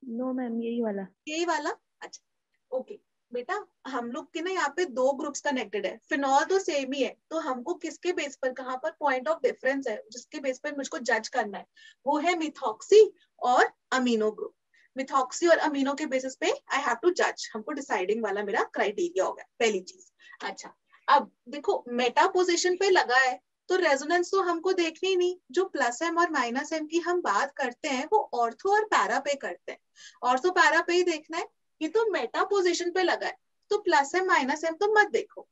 नो मैम यही वाला। यही वाला, अच्छा ओके बेटा। हम लोग के ना यहाँ पे 2 ग्रुप्स कनेक्टेड है, फिनॉल तो सेम ही है, तो हमको किसके बेस पर, कहाँ पर पॉइंट ऑफ डिफरेंस है जिसके बेस पर मुझको जज करना है, वो है मिथॉक्सी और अमीनो ग्रुप। मिथॉक्सी और अमीनो के बेसिस पे आई हैव टू जज, हमको डिसाइडिंग वाला मेरा क्राइटेरिया हो गया पहली चीज। अच्छा अब देखो मेटा पोजिशन पे लगा है तो रेजोनेंस तो हमको देखनी नहीं, जो प्लस एम और माइनस एम की हम बात करते हैं वो ऑर्थो और पैरा पे करते हैं, ऑर्थो पैरा पे ही देखना है। ये तो मेटा पोजीशन पे लगा है तो प्लस एम माइनस एम तो मत देखो।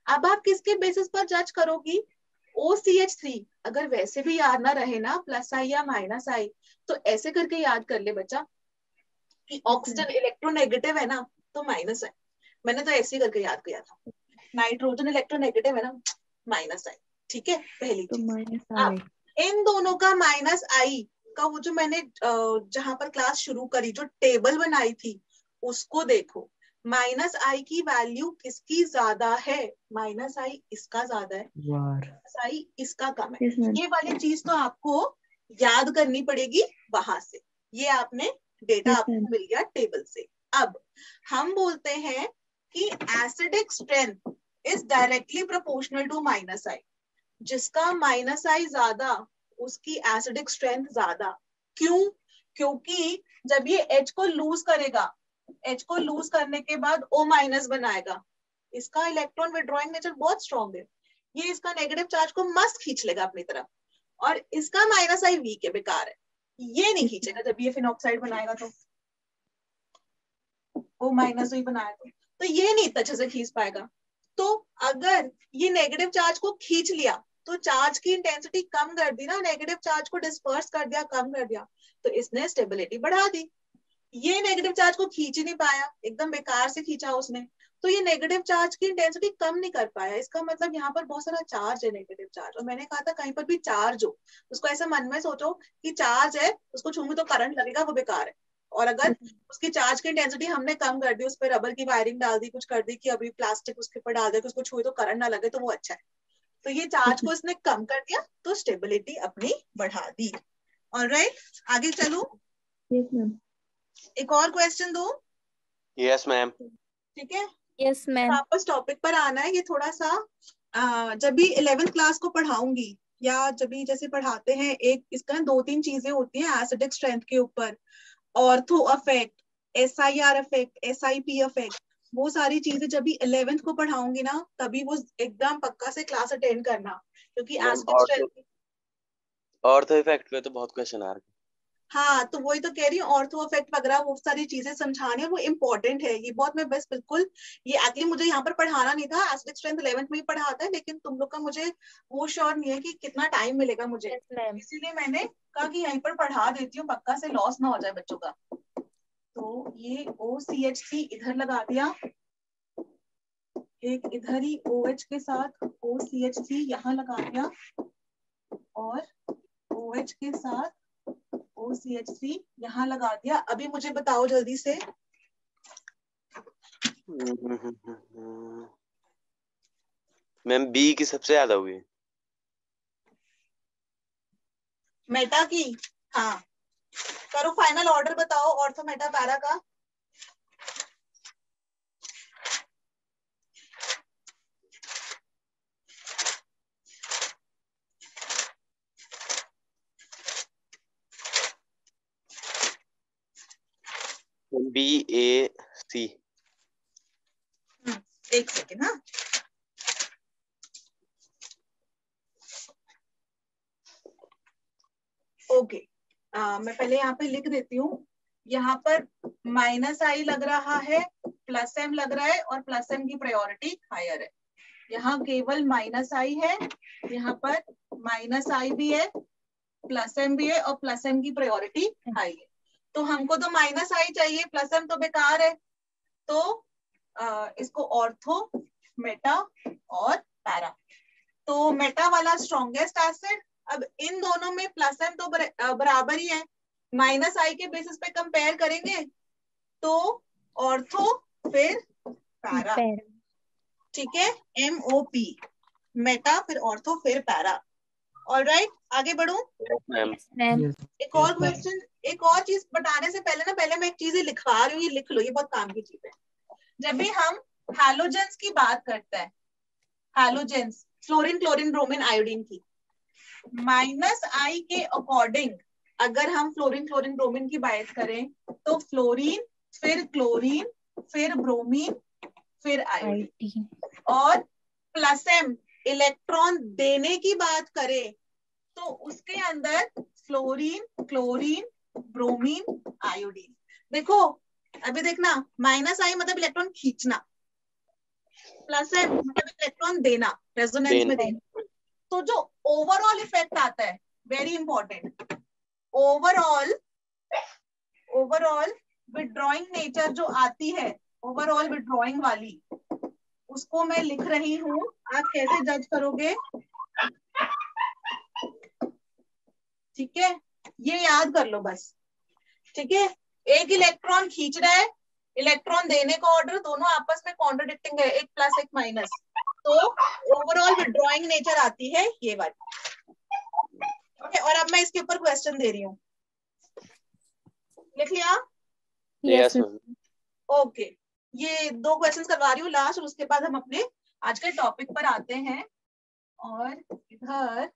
अब आप किसके बेसिस पर जज करोगी? OCH3 अगर वैसे भी याद ना रहे ना प्लस आई या माइनस आई, तो ऐसे करके याद कर ले बच्चा कि ऑक्सीजन इलेक्ट्रोनेगेटिव है ना तो माइनस है, मैंने तो ऐसे ही करके याद किया था। नाइट्रोजन इलेक्ट्रोनेगेटिव है ना, माइनस आई। ठीक है, पहली तो चीज। माइनस अब आई। इन दोनों का माइनस आई का वो जो मैंने जहां पर क्लास शुरू करी जो टेबल बनाई थी उसको देखो, माइनस आई की वैल्यू किसकी ज्यादा है? माइनस आई इसका ज्यादा है, माइनस आई इसका कम है। Yes ma'am. ये वाली चीज तो आपको याद करनी पड़ेगी वहां से, ये आपने डेटा Yes, आपको ma'am. मिल गया टेबल से। अब हम बोलते हैं कि acidic strength is directly proportional to minus I, जिसका माइनस आई ज्यादा उसकी एसिडिक स्ट्रेंथ ज्यादा। क्यों? क्योंकि जब ये H को लूज करेगा, H को लूज करने के बाद O माइनस बनाएगा, इसका इलेक्ट्रॉन विड्रॉइंग नेचर बहुत स्ट्रॉन्ग है, ये इसका नेगेटिव चार्ज को मस्त खींच लेगा अपनी तरफ, और इसका माइनस आई वीक है, बेकार है, ये नहीं खींचेगा जब ये फिनॉक्साइड बनाएगा तो O माइनस ही बनाया तो ये नहीं इतना अच्छे से खींच पाएगा। तो अगर ये नेगेटिव चार्ज को खींच लिया तो चार्ज की इंटेंसिटी कम कर दी ना, नेगेटिव चार्ज को डिस्पर्स कर दिया, कम कर दिया, तो इसने स्टेबिलिटी बढ़ा दी। ये नेगेटिव चार्ज को खींच ही नहीं पाया, एकदम बेकार से खींचा उसने, तो ये नेगेटिव चार्ज की इंटेंसिटी कम नहीं कर पाया। इसका मतलब यहाँ पर बहुत सारा चार्ज है, नेगेटिव चार्ज। और मैंने कहा था कहीं पर भी चार्ज हो, उसको ऐसा मन में सोचो कि चार्ज है, उसको छूंगे तो करंट लगेगा, वो बेकार है। और अगर उसकी चार्ज की इंटेंसिटी हमने कम कर दी, उस पर रबर की वायरिंग डाल दी, कुछ कर दी कि अभी प्लास्टिक उसके ऊपर डाल दे कि उसको छुए तो करंट ना लगे, तो वो अच्छा है। तो ये चार्ज को इसने कम कर दिया, तो स्टेबिलिटी अपनी बढ़ा दी। ऑलराइट, आगे चलो। Yes ma'am. एक और क्वेश्चन दो। Yes ma'am. ठीक है, यस मैम। वापस टॉपिक पर आना है। ये थोड़ा सा जब भी 11th क्लास को पढ़ाऊंगी या जब भी जैसे पढ़ाते हैं, एक इसका 2-3 चीजें होती हैं एसिडिक स्ट्रेंथ के ऊपर, ortho effect, SIR effect, SIP effect, वो सारी चीजें जब भी 11th को पढ़ाऊंगी ना, तभी वो एकदम पक्का से क्लास अटेंड करना, क्योंकि एसिडिक स्ट्रेंथ। ऑर्थो इफेक्ट पे तो बहुत क्वेश्चन आ रहे हैं। हाँ, तो वही तो कह रही हूँ, ऑर्थो इफेक्ट वगैरह वो सारी चीजें समझानी है, वो इम्पोर्टेंट है। ये बहुत मैं बस बिल्कुल, ये एक्चुअली मुझे यहाँ पर पढ़ाना नहीं था, एसिडिक स्ट्रेंथ 11th में ही पढ़ाता है, लेकिन तुम लोग का मुझे वो श्योर नहीं है कि कितना टाइम मिलेगा मुझे, यस मैम। इसीलिए मैंने कहा कि यहीं पर पढ़ा देती हूँ, पक्का से लॉस ना हो जाए बच्चों का। तो ये OCH3 इधर लगा दिया, एक इधर ही OH के साथ OCH3 यहाँ लगा दिया, और OH के साथ OCH3 यहाँ लगा दिया। अभी मुझे बताओ जल्दी से, मैम बी की सबसे ज्यादा हुई। मेटा की। हाँ, करो फाइनल ऑर्डर बताओ ऑर्थो मेटा पैरा का। BAC। एक सेकेंड। हाँ, ओके, मैं पहले यहाँ पे लिख देती हूँ। यहाँ पर -I लग रहा है, +M लग रहा है, और +M की प्रायोरिटी हायर है। यहाँ केवल -I है, यहाँ पर -I भी है, +M भी है, और +M की प्रायोरिटी हाई है। तो हमको तो -I चाहिए, +M तो बेकार है। तो इसको ऑर्थो, मेटा और पैरा। तो मेटा वाला स्ट्रॉन्गेस्ट एसिड। अब इन दोनों में +M तो बराबर ही है, -I के बेसिस पे कंपेयर करेंगे तो ऑर्थो फिर पैरा। ठीक है, MOP, मेटा फिर ऑर्थो फिर पैरा। ऑलराइट, आगे बढ़ूं। मैम। एक और क्वेश्चन, एक और चीज बताने से पहले ना, पहले मैं एक चीज लिखवा रही हूँ, ये लिख लो, ये बहुत काम की चीज है। जब भी हम हैलोजेंस की बात करते हैं, halogens, fluorine, chlorine, bromine, iodine की, -I के अकॉर्डिंग अगर हम फ्लोरीन, क्लोरीन, ब्रोमीन की बात करें, तो फ्लोरीन फिर क्लोरीन फिर ब्रोमीन फिर आयोडीन। और +M इलेक्ट्रॉन देने की बात करें तो उसके अंदर फ्लोरीन, क्लोरीन, ब्रोमीन, आयोडीन। देखो अभी देखना, -I मतलब इलेक्ट्रॉन खींचना, +M मतलब इलेक्ट्रॉन देना, रेजोनेंस में देना। तो जो ओवरऑल इफेक्ट आता है, very important, overall withdrawing nature जो आती है, ओवरऑल विड्रॉइंग वाली, उसको मैं लिख रही हूं। आप कैसे जज करोगे? ठीक है, ये याद कर लो बस। ठीक है, एक इलेक्ट्रॉन खींच रहा है, इलेक्ट्रॉन देने का ऑर्डर, दोनों आपस में कॉन्ट्राडिक्टिंग है, एक प्लस एक माइनस, तो ओवरऑल विड्रॉइंग नेचर आती है ये वाली। ओके, और अब मैं इसके ऊपर क्वेश्चन दे रही हूँ, लिख लिया? Yes ma'am. ओके, ये 2 क्वेश्चन करवा रही हूँ लास्ट, और उसके बाद हम अपने आज के टॉपिक पर आते हैं। और इधर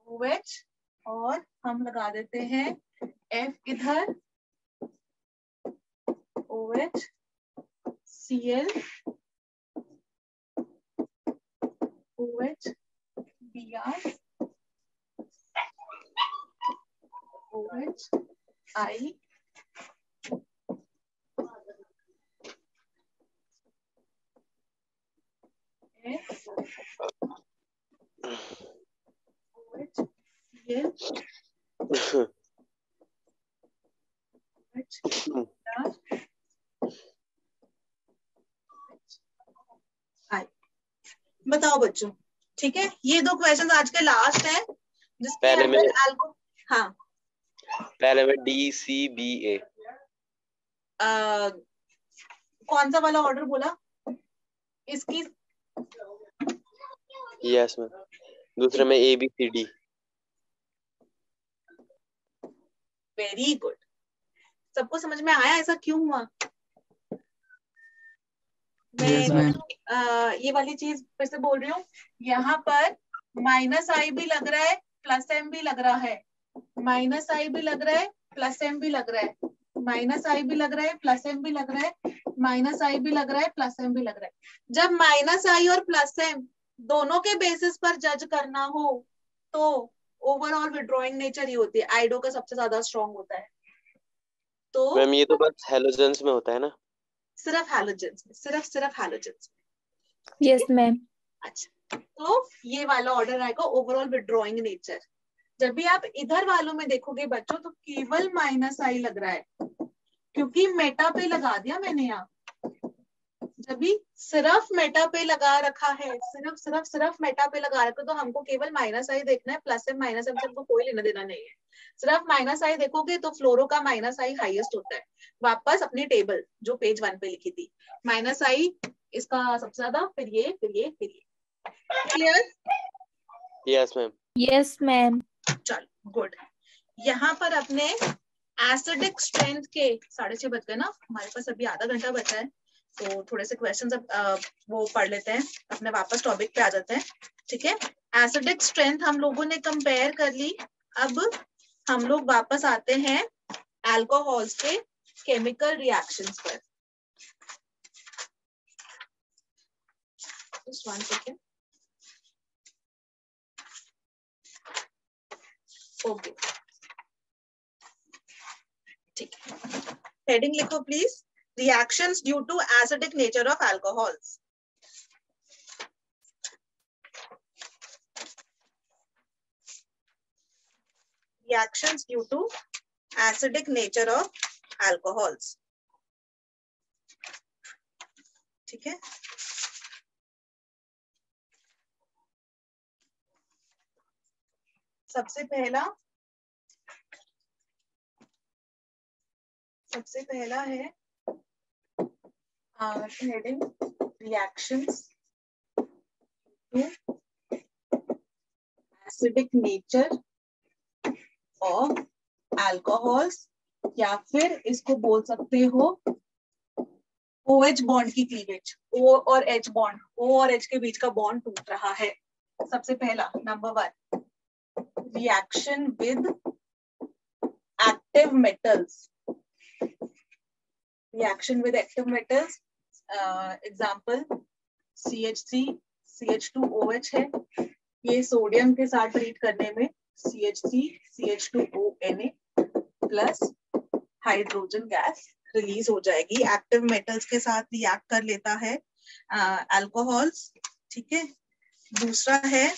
OH और हम लगा देते हैं F इधर, OH, Cl, OH, Br, OH, I, S, ये बताओ बच्चों, ठीक है। ये 2 क्वेश्चन आज के लास्ट है जिसके पहले में अंदर अल्को, हाँ पहले में DCBA। कौन सा वाला ऑर्डर बोला इसकी? Yes ma'am. दूसरे में ABCD। Very good. सबको समझ में आया ऐसा क्यों हुआ? Yes, ma'am. ये वाली चीज फिर से बोल रही हूँ, यहाँ पर -i भी लग रहा है, +m भी लग रहा है, -i भी लग रहा है, +m भी लग रहा है, -i भी लग रहा है, +m भी लग रहा है, -i भी लग रहा है, +m भी लग रहा है। जब -i और +m दोनों के बेसिस पर जज करना हो तो ओवरऑल विड्रॉइंग नेचर ही होती है, आइडो का सबसे ज्यादा स्ट्रॉन्ग होता है। तो मैम ये तो बस हैलोजेंस में होता है ना? सिर्फ हैलोजेंस में, सिर्फ हैलोजेंस में। Yes ma'am. अच्छा, तो ये वाला ऑर्डर आएगा ओवरऑल विड्रॉइंग नेचर। जब भी आप इधर वालों में देखोगे बच्चों तो केवल -i लग रहा है, क्योंकि मेटा पे लगा दिया मैंने यहाँ। जब भी सिर्फ मेटा पे लगा रखा है, सिर्फ मेटा पे लगा रखा है, तो हमको केवल -i देखना है, +m -m से हमको कोई लेना देना नहीं है। सिर्फ -i देखोगे तो फ्लोरो का -i हाईएस्ट होता है। वापस अपनी टेबल जो पेज 1 पे लिखी थी, -i इसका सबसे ज्यादा, फिर ये। Clear? Yes ma'am. Yes ma'am. चलो गुड। यहाँ पर अपने एसिडिक स्ट्रेंथ के 6:30 बज गए ना, हमारे पास अभी आधा घंटा बचा है, तो थोड़े से क्वेश्चंस वो पढ़ लेते हैं, अपने वापस टॉपिक पे आ जाते हैं। ठीक है, एसिडिक स्ट्रेंथ हम लोगों ने कंपेयर कर ली। अब हम लोग वापस आते हैं अल्कोहल्स के केमिकल रिएक्शंस पर। Just 1 second. ओके, ठीक है। हेडिंग लिखो please, reactions due to acidic nature of alcohols. Reactions due to acidic nature of alcohols. ठीक है, सबसे पहला है heading reactions to acidic nature of alcohols, या फिर इसको बोल सकते हो OH बॉन्ड की क्लीवेज। O और H बॉन्ड, O और H के बीच का बॉन्ड टूट रहा है। सबसे पहला number 1, reaction with active metals. Reaction with active metals, example CH3 CH2OH है। ये सोडियम के साथ ट्रीट करने में CH3 CH2ONA plus hydrogen gas release हो जाएगी, एक्टिव मेटल्स के साथ रिएक्ट कर लेता है अल्कोहल्स। ठीक है, दूसरा है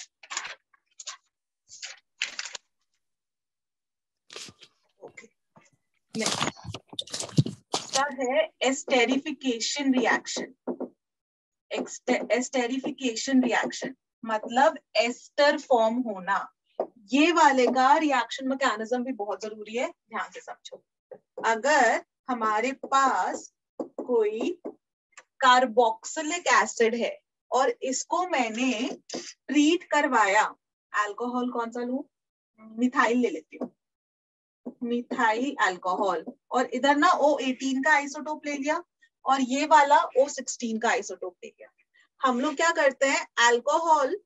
दूसरा है एस्टेरिफिकेशन रिएक्शन। एस्टेरिफिकेशन रिएक्शन मतलब एस्टर फॉर्म होना। ये वाले का रिएक्शन मैकेनिज्म भी बहुत जरूरी है, ध्यान से समझो। अगर हमारे पास कोई कार्बोक्सिलिक एसिड है और इसको मैंने ट्रीट करवाया, अल्कोहल कौन सा लूं, मिथाइल ले लेती हूँ, मिथाइल अल्कोहल, और इधर ना O18 का आइसोटोप ले लिया और ये वाला O16 का आइसोटोप ले लिया। हम लोग क्या करते हैं, अल्कोहल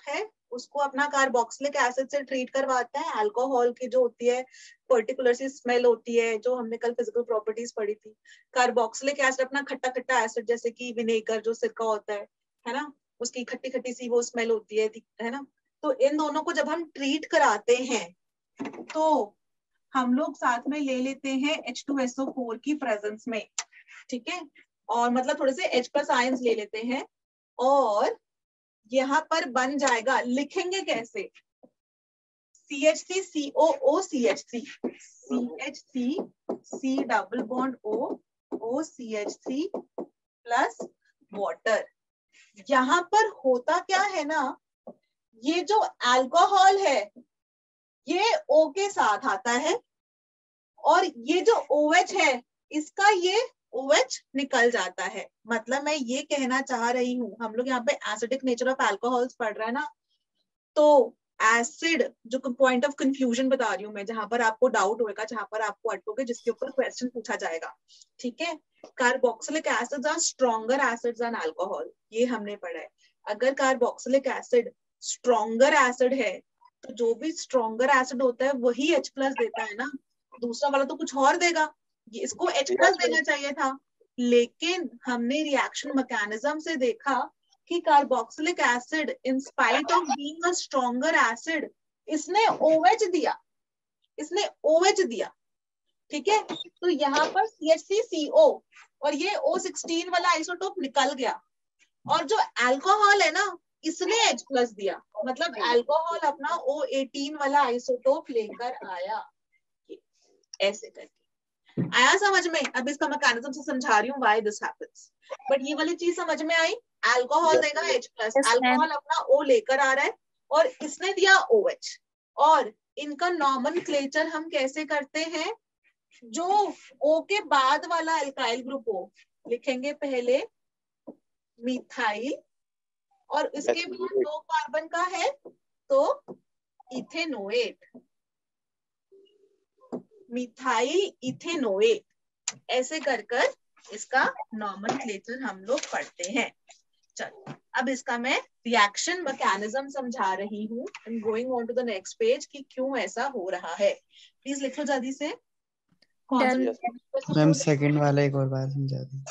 है उसको अपना कार्बोक्सिलिक एसिड से ट्रीट करवाते हैं। अल्कोहल की जो होती है पर्टिकुलर सी स्मेल होती है, जो हमने कल फिजिकल प्रॉपर्टीज पढ़ी थी। कार्बोक्सिलिक एसिड अपना खट्टा खट्टा एसिड, जैसे कि विनेगर जो सिरका होता है ना, उसकी खट्टी खट्टी सी वो स्मेल होती है ना। तो इन दोनों को जब हम ट्रीट कराते हैं तो हम लोग साथ में ले लेते हैं H2SO4 की प्रेजेंस में। ठीक है, और मतलब थोड़े से H+ आयंस ले लेते हैं, और यहाँ पर बन जाएगा, लिखेंगे कैसे, CH3COO CH3 CH3 C double bond O CH3 plus water. यहाँ पर होता क्या है ना, ये जो अल्कोहल है ये O के साथ आता है और ये जो OH है इसका ये OH निकल जाता है। मतलब मैं ये कहना चाह रही हूँ, हम लोग यहाँ पे एसिडिक नेचर ऑफ अल्कोहल्स पढ़ रहे हैं ना, तो एसिड जो पॉइंट ऑफ कंफ्यूजन बता रही हूँ मैं, जहां पर आपको डाउट होगा, जहां पर आपको अटकोगे, जिसके ऊपर क्वेश्चन पूछा जाएगा, ठीक है। Carboxylic acids are stronger acids than alcohol, ये हमने पढ़ा है। अगर कार्बोक्सिलिक एसिड स्ट्रॉन्गर एसिड है तो जो भी स्ट्रॉन्गर एसिड होता है वही H प्लस देता है ना, दूसरा वाला तो कुछ और देगा, ये इसको H प्लस देना चाहिए था। लेकिन हमने रिएक्शन मैकेनिज्म से देखा कि carboxylic acid in spite of being a stronger acid इसने OH दिया, इसने OH दिया, ठीक है। तो यहाँ पर CH3CO और ये O16 वाला आइसोटोप निकल गया, और जो अल्कोहल है ना इसने H प्लस दिया, मतलब अल्कोहल अपना O18 वाला आइसोटोप लेकर आया, ऐसे करके। आया समझ में? अब इसका मैकेनिज्म से समझा रही हूँ व्हाई दिस हैपेंस, बट ये वाली चीज समझ में आई। अल्कोहल देगा H प्लस, अल्कोहल अपना O लेकर आ रहा है और इसने दिया OH, और इनका नॉमेनक्लेचर हम कैसे करते हैं, जो O के बाद वाला अल्काइल ग्रुप हो लिखेंगे पहले मिथाइल, और इसके बाद 2 कार्बन का है तो इथेनोएट, मिथाइल इथेनोएट, ऐसे कर कर इसका नॉमेनक्लेचर हम लोग पढ़ते हैं। चलो अब इसका मैं रिएक्शन मैकेनिज्म समझा रही हूँ। I am going on to the next page कि क्यों ऐसा हो रहा है। प्लीज लिखो जल्दी से। मैम सेकंड वाला एक और बार समझा दें।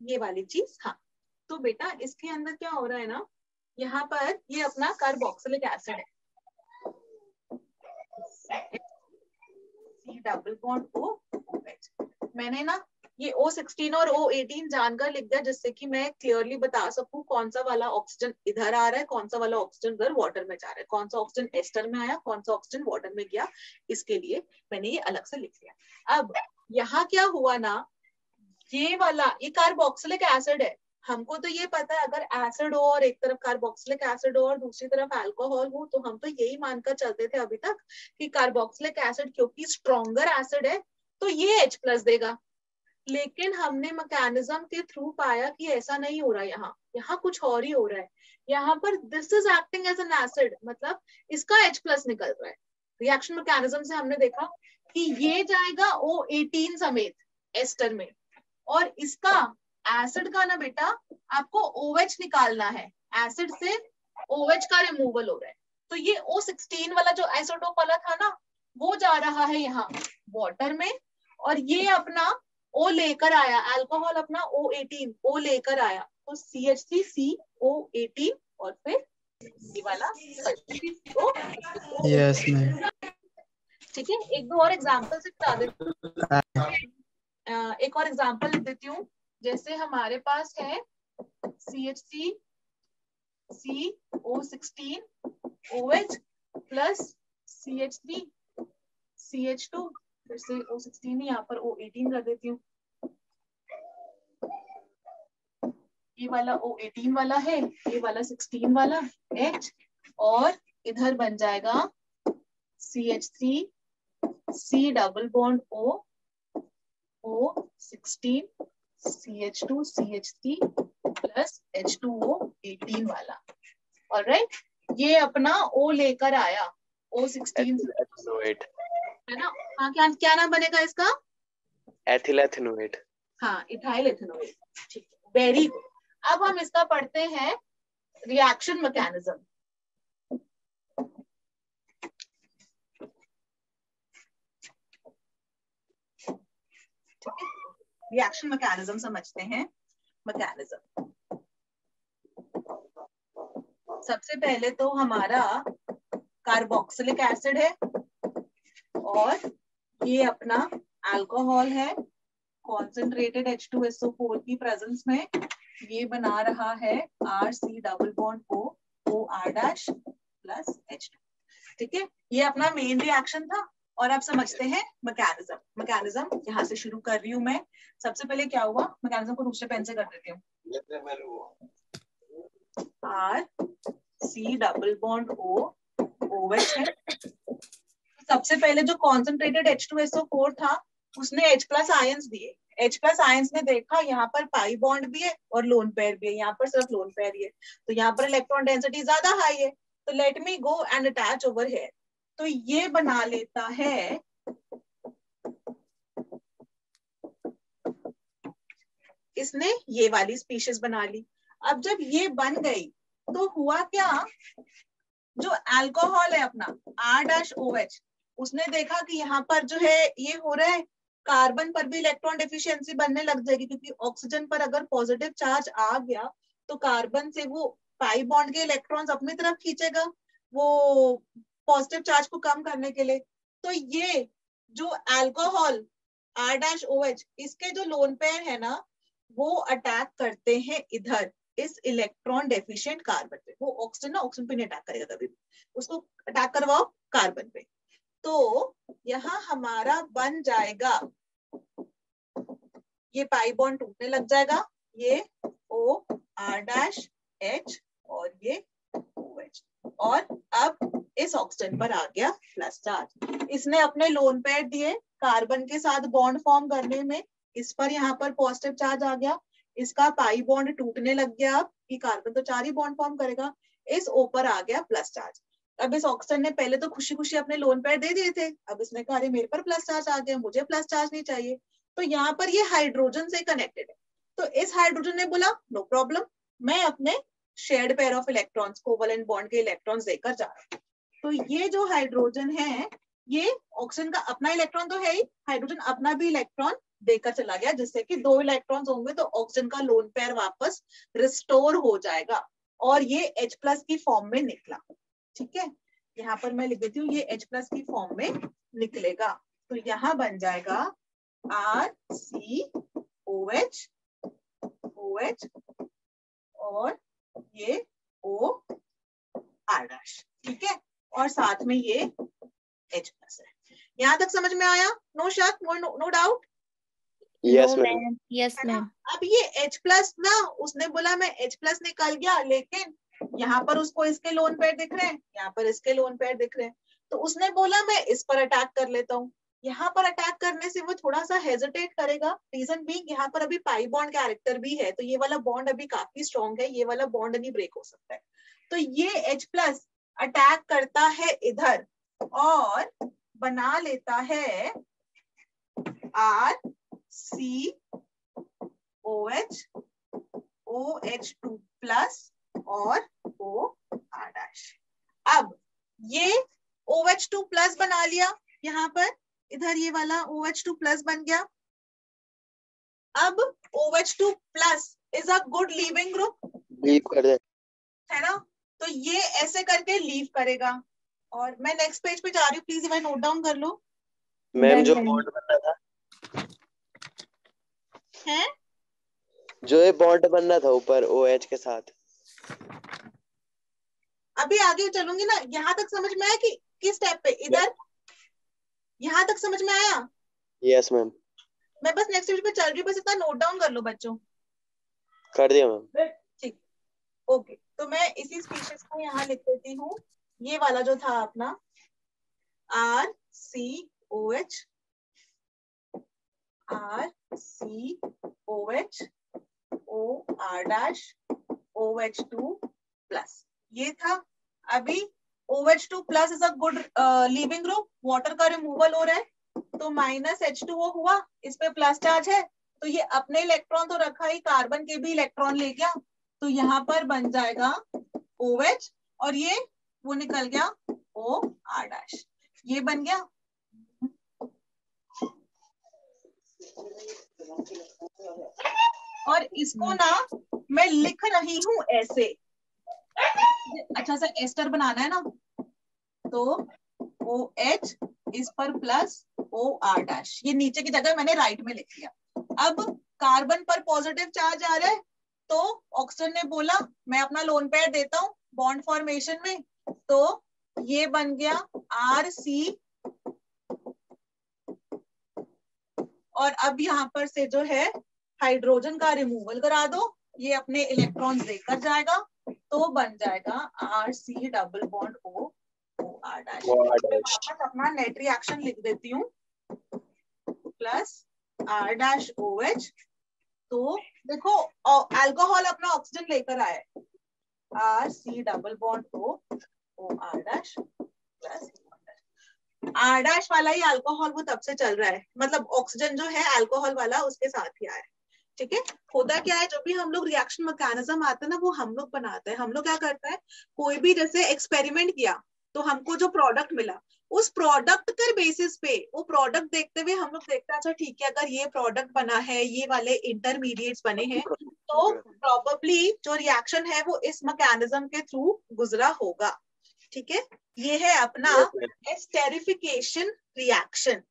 ये वाली चीज, हाँ। तो बेटा इसके अंदर क्या हो रहा है ना, यहाँ पर ये अपना कार्बोक्सिलिक एसिड है, C डबल बॉन्ड OH। मैंने ना ये O16 और O18 जानकर लिख दिया, जिससे कि मैं क्लियरली बता सकूं कौन सा वाला ऑक्सीजन इधर आ रहा है, कौन सा वाला ऑक्सीजन उधर वाटर में जा रहा है, कौन सा ऑक्सीजन एस्टर में आया, कौन सा ऑक्सीजन वाटर में गया। इसके लिए मैंने ये अलग से लिख लिया। अब यहाँ क्या हुआ ना, ये वाला ये कार्बोक्सिलिक एसिड है, हमको तो ये पता है अगर एसिड हो और एक तरफ कार्बोक्सिलिक एसिड हो और दूसरी तरफ अल्कोहल हो, तो हम तो यही मानकर चलते थे अभी तक कि कार्बोक्सिलिक एसिड क्योंकि स्ट्रॉन्गर एसिड है तो ये H प्लस देगा। लेकिन हमने मैकेनिज्म के थ्रू पाया कि ऐसा नहीं हो रहा, यहाँ कुछ और ही हो रहा है। यहाँ पर this is acting as an acid, मतलब इसका H प्लस निकल रहा है। रिएक्शन मैकेनिज्म से हमने देखा कि ये जाएगा O18 समेत एस्टर में, और इसका एसिड का ना बेटा आपको OH निकालना है, एसिड से OH का रिमूवल हो रहा है। तो ये O16 वाला जो आइसोटोप वाला था ना, वो जा रहा है यहाँ वाटर में, और ये अपना O लेकर आया, अल्कोहल अपना O18 O लेकर आया, तो CH3COO18 और फिर ये वाला यस मैम। ठीक है। एक दो और एग्जांपल से बता देती हूँ, एक और एग्जांपल लिख देती हूँ। जैसे हमारे पास है CH3CO16 OH plus CH3 CH2, फिर से O16 ही यहाँ पर O18 कर देती हूँ। ये वाला O18 वाला है, ये वाला 16 वाला H, और इधर बन जाएगा CH3 C double bond O O16 CH2 CH3 plus H2O 18 वाला। ऑलराइट, ये अपना O लेकर आया O16 है ना। हाँ, क्या नाम बनेगा इसका? Ethyl ethanoate. हाँ, इथाइल एथेनोएट। ठीक है, वेरी गुड। अब हम इसका पढ़ते हैं रिएक्शन मैकेनिज्म। रिएक्शन मैकेनिज्म समझते हैं। मैकेनिज्म सबसे पहले तो हमारा कार्बोक्सिलिक एसिड है और ये अपना अल्कोहल है, कॉन्सेंट्रेटेड H2SO4 की प्रेजेंस में ये बना रहा है RC double bond O OR dash plus H2। ठीक है, ये अपना मेन रिएक्शन था। और अब समझते हैं मैकेनिज्म। मैकेनिज्म यहाँ से शुरू कर रही हूँ मैं। सबसे पहले क्या हुआ, मैकेनिज्म को दूसरे पेन से कर देती हूँ। RC double bond O OH है। सबसे पहले जो कॉन्सेंट्रेटेड H2SO4 था उसने H प्लस आयंस दिए। H प्लस आयंस ने देखा यहाँ पर पाई बॉन्ड भी है और लोन पेयर भी है, यहाँ पर सिर्फ लोन पेयर ही है, तो यहाँ पर इलेक्ट्रॉन डेंसिटी ज्यादा हाई है, तो let me go and attach over here. तो ये बना लेता है इसने ये वाली स्पीशीज बना ली। अब जब ये बन गई तो हुआ क्या, जो अल्कोहल है अपना R-OH उसने देखा कि यहाँ पर जो है ये हो रहा है, कार्बन पर भी इलेक्ट्रॉन डेफिशिएंसी बनने लग जाएगी, क्योंकि ऑक्सीजन पर अगर पॉजिटिव चार्ज आ गया तो कार्बन से वो पाई बॉन्ड के इलेक्ट्रॉन्स अपनी तरफ खींचेगा वो पॉजिटिव चार्ज को कम करने के लिए। तो ये जो अल्कोहल R-OH इसके जो लोन पेयर है ना वो अटैक करते हैं इधर इस इलेक्ट्रॉन डेफिशिएंट कार्बन पे। वो ऑक्सीजन पे नहीं अटैक करेगा कभी भी, उसको अटैक करवाओ कार्बन पे। तो यहाँ हमारा बन जाएगा, ये पाई बॉन्ड टूटने लग जाएगा, ये OR-H और ये OH, और अब इस ऑक्सीजन पर आ गया प्लस चार्ज। इसने अपने लोन पेयर दिए कार्बन के साथ बॉन्ड फॉर्म करने में, इस पर यहाँ पर पॉजिटिव चार्ज आ गया, इसका पाई बॉन्ड टूटने लग गया। अब कि कार्बन तो 4 ही बॉन्ड फॉर्म करेगा, इस O पर आ गया प्लस चार्ज। अब इस ऑक्सीजन ने पहले तो खुशी खुशी अपने लोन पेयर दे दिए थे, अब इसने कहा अरे मेरे पर प्लस चार्ज आ गया, मुझे प्लस चार्ज नहीं चाहिए। तो यहाँ पर ये हाइड्रोजन से कनेक्टेड है, तो इस हाइड्रोजन ने बोला नो प्रॉब्लम, मैं अपने shared pair of electrons covalent bond के इलेक्ट्रॉन्स देकर जा रहा हूँ। तो ये जो हाइड्रोजन है ये ऑक्सीजन का अपना इलेक्ट्रॉन तो है ही, हाइड्रोजन अपना भी इलेक्ट्रॉन देकर चला गया, जिससे कि 2 इलेक्ट्रॉन्स होंगे तो ऑक्सीजन का लोन पेयर वापस रिस्टोर हो जाएगा और ये H प्लस की फॉर्म में निकला। ठीक है, यहाँ पर मैं लिख देती हूँ ये H प्लस की फॉर्म में निकलेगा। तो यहाँ बन जाएगा RCOH OH और ये OR'। ठीक है, और साथ में ये H प्लस है। यहाँ तक समझ में आया? नो शक, no doubt? Yes No, ma'am. ma'am. Yes, ma'am. अब ये H प्लस ना, उसने बोला मैं H प्लस निकल गया, लेकिन यहाँ पर उसको इसके लोन पेयर दिख रहे हैं, यहाँ पर इसके लोन पेयर दिख रहे हैं, तो उसने बोला मैं इस पर अटैक कर लेता हूँ। यहाँ पर अटैक करने से वो थोड़ा सा हेजिटेट करेगा, रीजन बीइंग यहाँ पर अभी पाई बॉन्ड कैरेक्टर भी है, तो ये वाला बॉन्ड अभी काफी स्ट्रॉन्ग है, ये वाला बॉन्ड नहीं ब्रेक हो सकता है। तो ये H प्लस अटैक करता है इधर और बना लेता है RCOH OH2 प्लस और OR'। अब ये OH2 प्लस बना लिया, यहाँ पर इधर ये वाला OH2 प्लस बन गया। अब OH2 plus is a good leaving group, leave कर दे। है ना, तो ये ऐसे करके लीव करेगा। और मैं नेक्स्ट पेज पे जा रही हूँ, प्लीज भाई नोट डाउन कर लो। मैम जो Done, बॉन्ड बनना था, है जो ये बॉन्ड बनना था ऊपर OH के साथ, अभी आगे चलूंगी ना। यहाँ तक समझ में आया कि किस स्टेप पे, इधर यहाँ तक समझ में आया? Yes ma'am. मैं बस नेक्स्ट पेज पे चल रही हूँ, बस इतना नोट डाउन कर लो बच्चों। कर दिया मैम। ठीक, ओके, तो मैं इसी स्पीशीज को यहाँ लिख देती हूँ, ये वाला जो था अपना RCOH OR' OH2 प्लस, ये था। अभी OH2 plus is a good leaving group, water का रिमूवल हो रहा है, तो माइनस H2O हुआ, इस पे प्लस चार्ज है, तो ये अपने इलेक्ट्रॉन तो रखा ही, कार्बन के भी इलेक्ट्रॉन ले गया, तो यहाँ पर बन जाएगा OH और ये वो निकल गया OR', ये बन गया। और इसको ना मैं लिख रही हूँ ऐसे, अच्छा सा एस्टर बनाना है ना, तो OH इस पर प्लस OR', ये नीचे की जगह मैंने राइट में लिख लिया। अब कार्बन पर पॉजिटिव चार्ज आ रहा है, तो ऑक्सीजन ने बोला मैं अपना लोन पेयर देता हूँ, बॉन्ड फॉर्मेशन में। तो ये बन गया RC, और अब यहाँ पर से जो है हाइड्रोजन का रिमूवल करा दो, ये अपने इलेक्ट्रॉन देकर जाएगा, तो बन जाएगा RC double bond OR dash. वापस अपना नेट रिएक्शन लिख देती हूँ, प्लस R डैश OH। तो देखो अल्कोहल अपना ऑक्सीजन लेकर आया है, RC double bond OR dash plus R dash वाला ही अल्कोहल वो तब से चल रहा है, मतलब ऑक्सीजन जो है अल्कोहल वाला उसके साथ ही आया है। ठीक है, होता क्या है, जब भी हम लोग रिएक्शन मैकेनिज्म आता है ना, वो हम लोग बनाते हैं। हम लोग क्या करते हैं, कोई भी जैसे एक्सपेरिमेंट किया तो हमको जो प्रोडक्ट मिला, उस प्रोडक्ट के बेसिस पे वो प्रोडक्ट देखते हुए हम लोग देखते हैं, अच्छा ठीक है, अगर ये प्रोडक्ट बना है, ये वाले इंटरमीडिएट्स बने हैं, तो प्रोबेबली जो रिएक्शन है वो इस मैकेनिज्म के थ्रू गुजरा होगा। ठीक है, ये है अपना एस्टेरिफिकेशन रिएक्शन।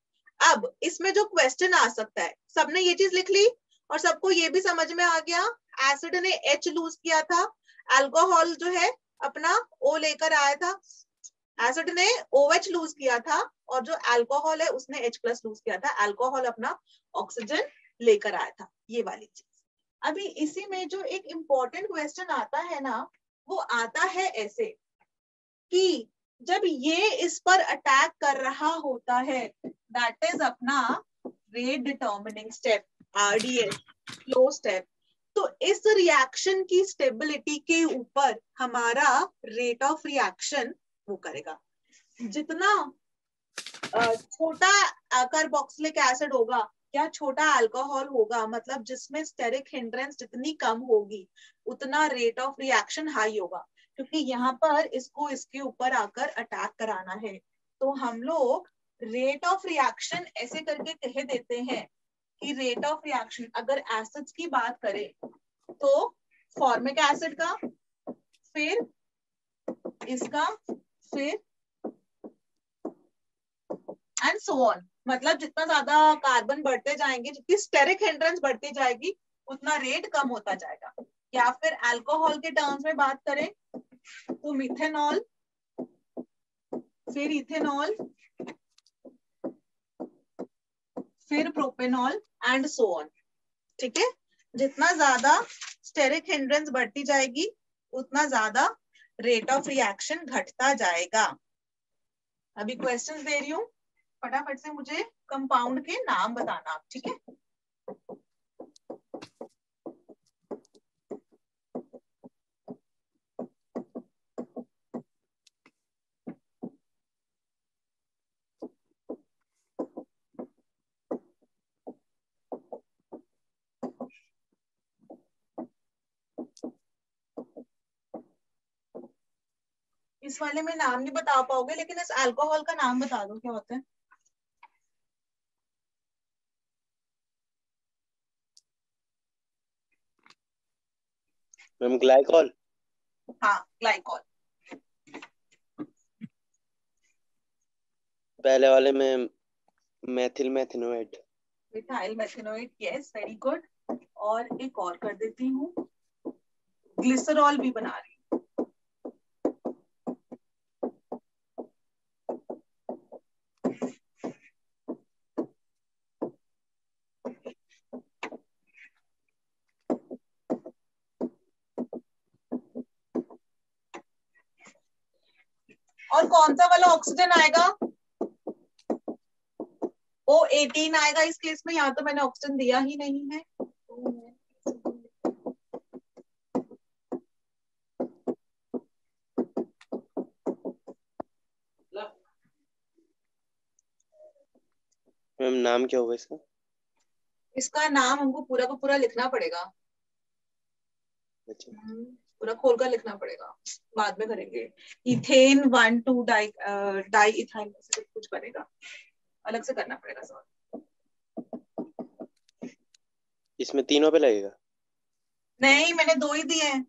अब इसमें जो क्वेश्चन आ सकता है, सबने ये चीज लिख ली और सबको ये भी समझ में आ गया, एसिड ने H लूज किया था, अल्कोहल जो है अपना O लेकर आया था, एसिड ने OH लूज किया था, और जो अल्कोहल है उसने H प्लस लूज किया था, अल्कोहल अपना ऑक्सीजन लेकर आया था, ये वाली चीज। अभी इसी में जो एक इम्पोर्टेंट क्वेश्चन आता है ना, वो आता है ऐसे कि जब ये इस पर अटैक कर रहा होता है, दैट इज अपना rate determining step, RDS flow step. तो इस रिएक्शन की स्टेबिलिटी के ऊपर हमारा रेट ऑफ रिएक्शन वो करेगा। जितना छोटा कार्बोक्सिलिक एसिड होगा या छोटा अल्कोहल होगा, मतलब जिसमें स्टेरिक हिंड्रेंस जितनी कम होगी, उतना रेट ऑफ रिएक्शन हाई होगा, क्योंकि यहाँ पर इसको इसके ऊपर आकर अटैक कराना है। तो हम लोग रेट ऑफ रिएक्शन ऐसे करके कह देते हैं कि रेट ऑफ रिएक्शन, अगर एसिड्स की बात करें तो फॉर्मिक एसिड का, फिर इसका, फिर एंड सो ऑन, मतलब जितना ज्यादा कार्बन बढ़ते जाएंगे, जितनी स्टेरिक हिंड्रेंस बढ़ती जाएगी, उतना रेट कम होता जाएगा। या फिर अल्कोहल के टर्म्स में बात करें तो मिथेनॉल, फिर इथेनॉल, फिर प्रोपेनॉल एंड सो ऑन। ठीक है, जितना ज्यादा स्टेरिक हिंड्रेंस बढ़ती जाएगी, उतना ज्यादा रेट ऑफ रिएक्शन घटता जाएगा। अभी क्वेश्चंस दे रही हूँ, फटाफट से मुझे कंपाउंड के नाम बताना, ठीक है। इस वाले में नाम नहीं बता पाओगे, लेकिन इस अल्कोहल का नाम बता दो क्या होता है। Ma'am glycol. हाँ, ग्लाइकॉल। पहले वाले में methyl methanoate. Methyl methanoate, yes, very good. और एक और कर देती हूँ, ग्लिसरॉल भी बना रही हूँ। और कौन सा वाला ऑक्सीजन आएगा, O18 आएगा इस केस में। यहाँ तो मैंने ऑक्सीजन दिया ही नहीं है। मैम नाम क्या होगा इसका? इसका नाम हमको पूरा का पूरा लिखना पड़ेगा। अच्छा, पूरा खोल कर लिखना पड़ेगा, बाद में करेंगे। इथेन 1,2 डाई इथाइल कुछ बनेगा, अलग से करना पड़ेगा सर। इसमें तीनों पे लगेगा? नहीं, मैंने 2 ही दिए हैं,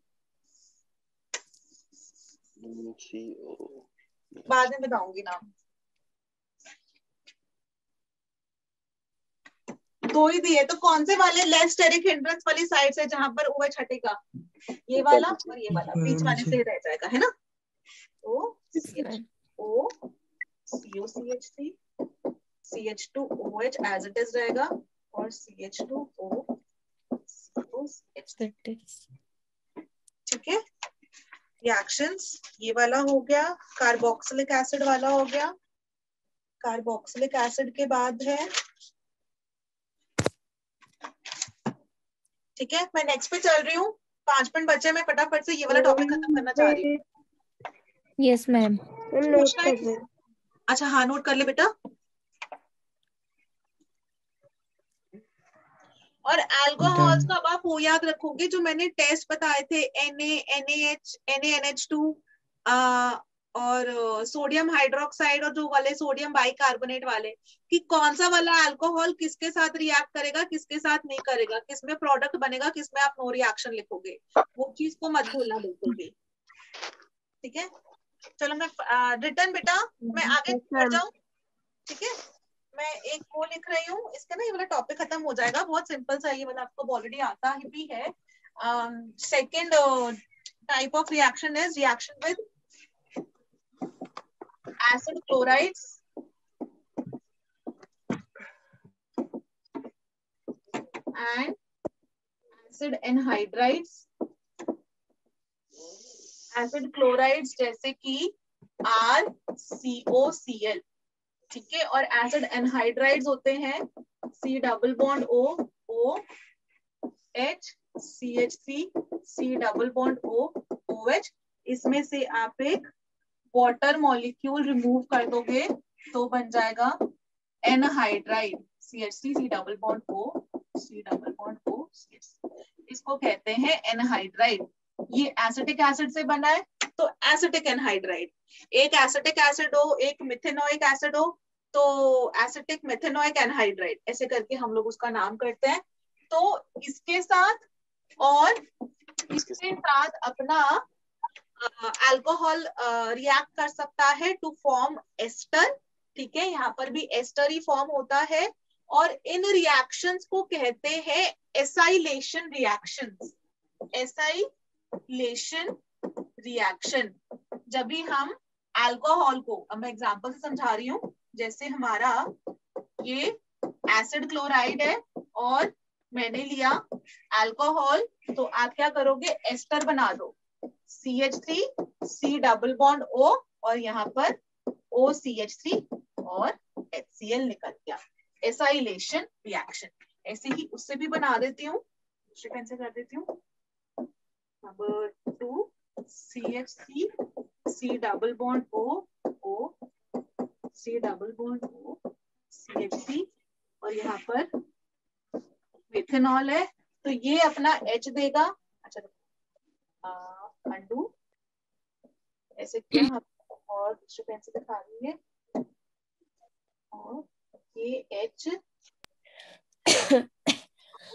बाद में बताऊंगी नाम। दो ही दिए, तो कौन से वाले लेस स्टेरिक हिंड्रेंस वाली साइड से जहां पर OH हटेगा? ये वाला और ये वाला, बीच वाले से रह जाएगा, है ना? तो CHO COCH3 CH2OH as it is रहेगा और CH2O COCH3। ठीक है, रिएक्शंस ये वाला हो गया, कार्बोक्सिलिक एसिड वाला हो गया। कार्बोक्सिलिक एसिड के बाद है, ठीक है, मैं नेक्स्ट पे चल रही हूँ, 5 मिनट बचे, मैं फटाफट से ये वाला टॉपिक खत्म करना चाह रही हूँ। Yes ma'am. पूछना है किसी? अच्छा हाँ, नोट कर ले बेटा। और अल्कोहल्स का अब आप वो याद रखोगे जो मैंने टेस्ट बताए थे, NaNaH NaNH2 और सोडियम हाइड्रोक्साइड और जो वाले सोडियम बाइकार्बोनेट वाले, कि कौन सा वाला अल्कोहल किसके साथ रिएक्ट करेगा, किसके साथ नहीं करेगा, किसमें प्रोडक्ट बनेगा, किसमें आप नो रिएक्शन लिखोगे, वो चीज को मत भूलना बिल्कुल भी। ठीक है, चलो मैं रिटर्न बेटा मैं आगे बढ़ जाऊं। ठीक है, मैं एक वो लिख रही हूँ, इसका ना ये वाला टॉपिक खत्म हो जाएगा, बहुत सिंपल सा, ये वाला आपको ऑलरेडी आता ही भी है। Second type of reaction is reaction with acid chlorides and acid anhydrides। acid chlorides जैसे कि RCOCl, ठीक है, और एसिड एनहाइड्राइड्स होते हैं C double bond O OH CH3 C double bond O OH। इसमें से आप एक वाटर मॉलिक्यूल रिमूव कर दोगे तो बन जाएगा anhydride CH3 C double bond O C double bond O CH3, इसको कहते हैं एनहाइड्राइड। ये एसिटिक एसिड से बना है तो एसिटिक एनहाइड्राइड। एक एसिटिक एसिड हो, एक मिथेनोइक एसिड हो, तो एसिटिक मिथेनोइक एनहाइड्राइड ऐसे करके हम लोग उसका नाम करते हैं। तो इसके साथ और इसके साथ अपना अल्कोहल रिएक्ट कर सकता है टू फॉर्म एस्टर। ठीक है, यहाँ पर भी एस्टर ही फॉर्म होता है और इन रिएक्शंस को कहते हैं एसाइलेशन रिएक्शंस। एसाइलेशन रिएक्शन, जब भी हम अल्कोहल को, अब मैं एग्जांपल से समझा रही हूँ, जैसे हमारा ये एसिड क्लोराइड है और मैंने लिया अल्कोहल, तो आप क्या करोगे, एस्टर बना दो CH3 C double bond O और यहाँ पर OCH3 और HCl निकल गया, एसाइलेशन रिएक्शन। ऐसे ही उससे भी बना देती हूँ, दूसरे पेन से कर देती हूँ। Number 2 CH3 C double bond O C double bond O CH3 और यहाँ पर मिथेनॉल है, तो ये अपना H देगा। अच्छा अंडू ऐसे किया हम, और दूसरे पेन से दिखा रही है, और ये H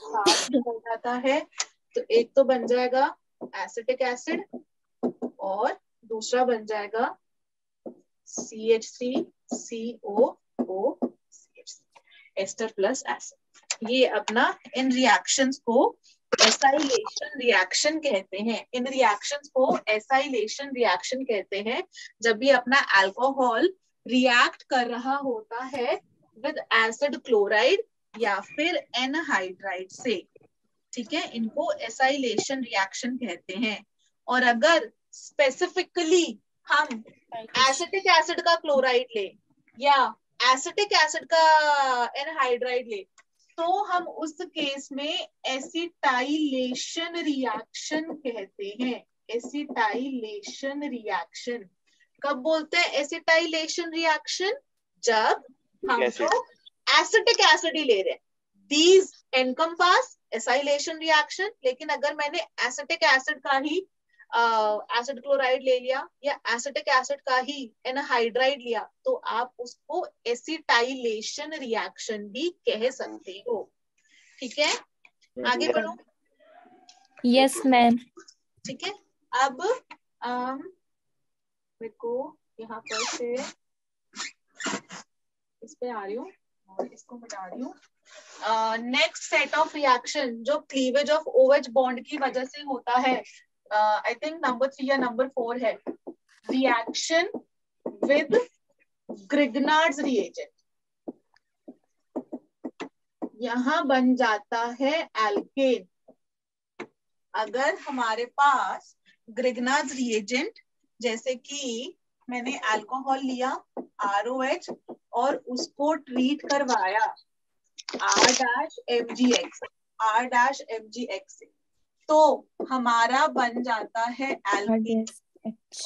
साथ निकल जाता है, तो एक तो बन जाएगा एसिटिक एसिड और दूसरा बन जाएगा CH3COOCH3 एस्टर प्लस एसिड। ये अपना इन रिएक्शंस को एसाइलेशन रिएक्शन कहते हैं। इन रिएक्शंस को एसाइलेशन रिएक्शन कहते हैं जब भी अपना अल्कोहल रिएक्ट कर रहा होता है विद एसिड क्लोराइड या फिर एनहाइड्राइड से। ठीक है, इनको एसाइलेशन रिएक्शन कहते हैं। और अगर स्पेसिफिकली हम एसिटिक एसिड का क्लोराइड ले या एसिटिक एसिड का एनहाइड्राइड ले, तो हम उस केस में एसिटाइलेशन रिएक्शन कहते हैं। एसिटाइलेशन रिएक्शन कब बोलते हैं? एसिटाइलेशन रिएक्शन जब हम लोग एसिटिक एसिड ही ले रहे हैं, दीज एनकम्पास एसाइलेशन रिएक्शन। लेकिन अगर मैंने एसिटिक एसिड का ही एसिड क्लोराइड ले लिया या एसिटिक एसिड का ही एनहाइड्राइड लिया, तो आप उसको एसिटाइलेशन रिएक्शन भी कह सकते हो। ठीक है, आगे बढ़ो। Yes ma'am. ठीक है, अब मेरे को यहाँ पर से इस पे आ रही हूँ और इसको मिटा रही हूँ। नेक्स्ट सेट ऑफ रिएक्शन जो क्लीवेज ऑफ OH बॉन्ड की वजह से होता है, आई थिंक नंबर 3 या नंबर 4 है, रिएक्शन विद ग्रिग्नार्ड्स रिएजेंट। यहां बन जाता है एल्केन। अगर हमारे पास ग्रिग्नार्ड्स रिएजेंट, जैसे कि मैंने अल्कोहल लिया ROH और उसको ट्रीट करवाया R-MgX से, तो हमारा बन जाता है एल्केन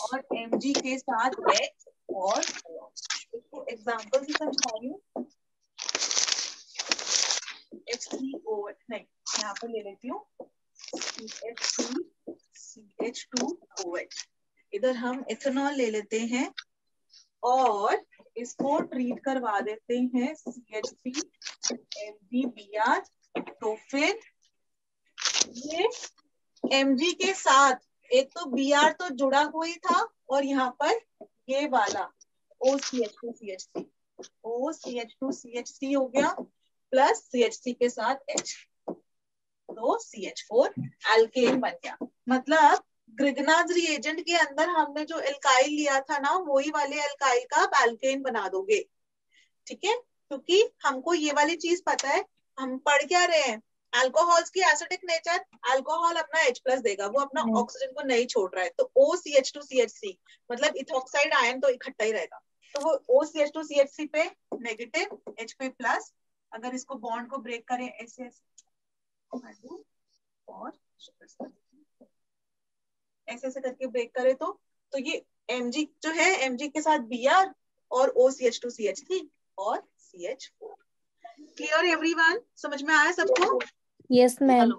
और Mg के साथ X और इसको एग्जाम्पल से समझा रही हूँ। H3OH नहीं, यहाँ पर ले लेती हूँ CH2OH। इधर हम इथेनॉल ले लेते हैं और इसको ट्रीट करवा देते हैं CH3MgBr। तो फिर ये Mg के साथ एक तो Br तो जुड़ा हुआ ही था और यहाँ पर ये वाला OCH2CH3 हो गया प्लस CH3 के साथ H, तो CH4 एल्केन बन गया। मतलब ग्रिग्नार्ड्स रिएजेंट के अंदर हमने जो एल्काइल लिया था ना, वही वाले एल्काइल का आप एल्केन बना दोगे, ठीक है? क्योंकि हमको ये वाली चीज पता है, हम पढ़ क्या रहे हैं, अल्कोहल्स की एसिडिक नेचर, अल्कोहल अपना H+ देगा, वो अपना ऑक्सीजन को नहीं छोड़ रहा है, तो OCH2CH3 मतलब इथॉक्साइड आयन तो इकट्ठा ही रहेगा, तो वो OCH2CH3 पे नेगेटिव, H पे प्लस। अगर इसको बॉन्ड को ब्रेक करें ऐसे और ऐसे करके ब्रेक करे तो ये Mg जो है, Mg के साथ Br और OCH2CH3 और CH4। Clear everyone? समझ में आया सबको? Yes ma'am.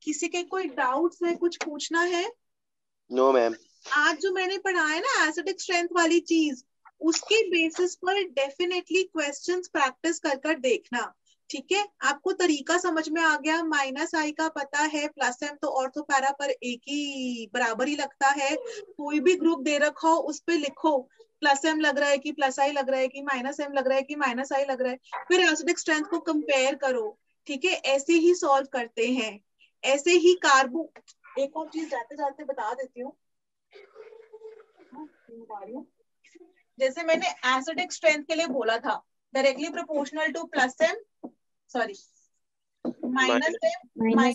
किसी के कोई डाउट्स है, कुछ पूछना है? No ma'am. आज जो मैंने पढ़ाया ना एसिडिक स्ट्रेंथ वाली चीज, उसके बेसिस पर डेफिनेटली क्वेश्चंस प्रैक्टिस कर देखना, ठीक है? आपको तरीका समझ में आ गया, -I का पता है, +M तो ऑर्थो पैरा पर एक ही बराबर ही लगता है। कोई भी ग्रुप दे रखा हो उस पे लिखो +M लग रहा है कि +I लग रहा है कि -M लग रहा है कि -I लग रहा है, फिर एसिडिक स्ट्रेंथ को कंपेयर करो, ठीक है? ऐसे ही सॉल्व करते हैं, ऐसे ही कार्बो। एक और चीज जाते जाते बता देती हूँ, जैसे मैंने एसिडिक स्ट्रेंथ के लिए बोला था directly proportional to +M, sorry -M -I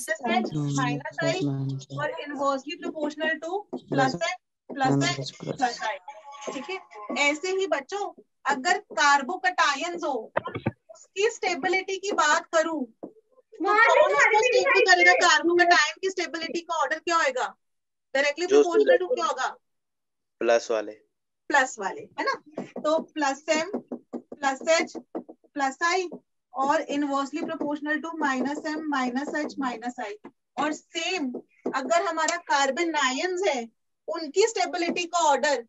और इनवर्सली प्रोपोर्शनल टू +M+I, ठीक है? ऐसे ही बच्चों, अगर कार्बोकटायंस हो, उसकी स्टेबिलिटी की बात करूं तो कौन उसको स्टेबल करेगा? कार्बोकटायन की स्टेबिलिटी का ऑर्डर क्या होगा? डायरेक्टली प्रोपोर्शनल टू क्या होगा? प्लस वाले, है ना? तो +M +H +I और inversely proportional to -M -H -I। और सेम अगर हमारा कार्बन आयंस है, उनकी स्टेबिलिटी का ऑर्डर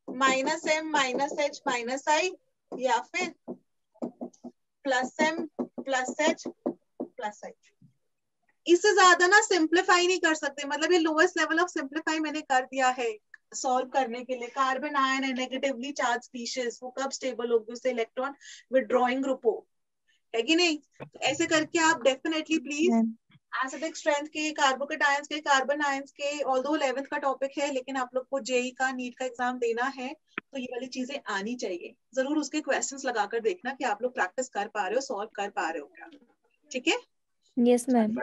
-M -H -I या फिर +M +H +I। इससे ज्यादा ना सिंप्लीफाई नहीं कर सकते, मतलब ये लोएस्ट लेवल ऑफ सिंप्लीफाई मैंने कर दिया है सॉल्व करने के लिए। कार्बन आयन है नेगेटिवली चार्ज स्पीशीज, वो कब स्टेबल होगी? उससे इलेक्ट्रॉन विथड्रॉइंग ग्रुप हो, है कि नहीं? तो ऐसे करके आप डेफिनेटली प्लीज एसिडिक स्ट्रेंथ के, कार्बोकेटायंस के, कार्बन आयंस के, ऑल्दो 11th का टॉपिक है, लेकिन आप लोग को जेई का, नीट का एग्जाम देना है, तो ये वाली चीजें आनी चाहिए। जरूर उसके क्वेश्चंस लगाकर देखना कि आप लोग प्रैक्टिस कर पा रहे हो, सॉल्व कर पा रहे हो क्या, ठीक है? Yes ma'am.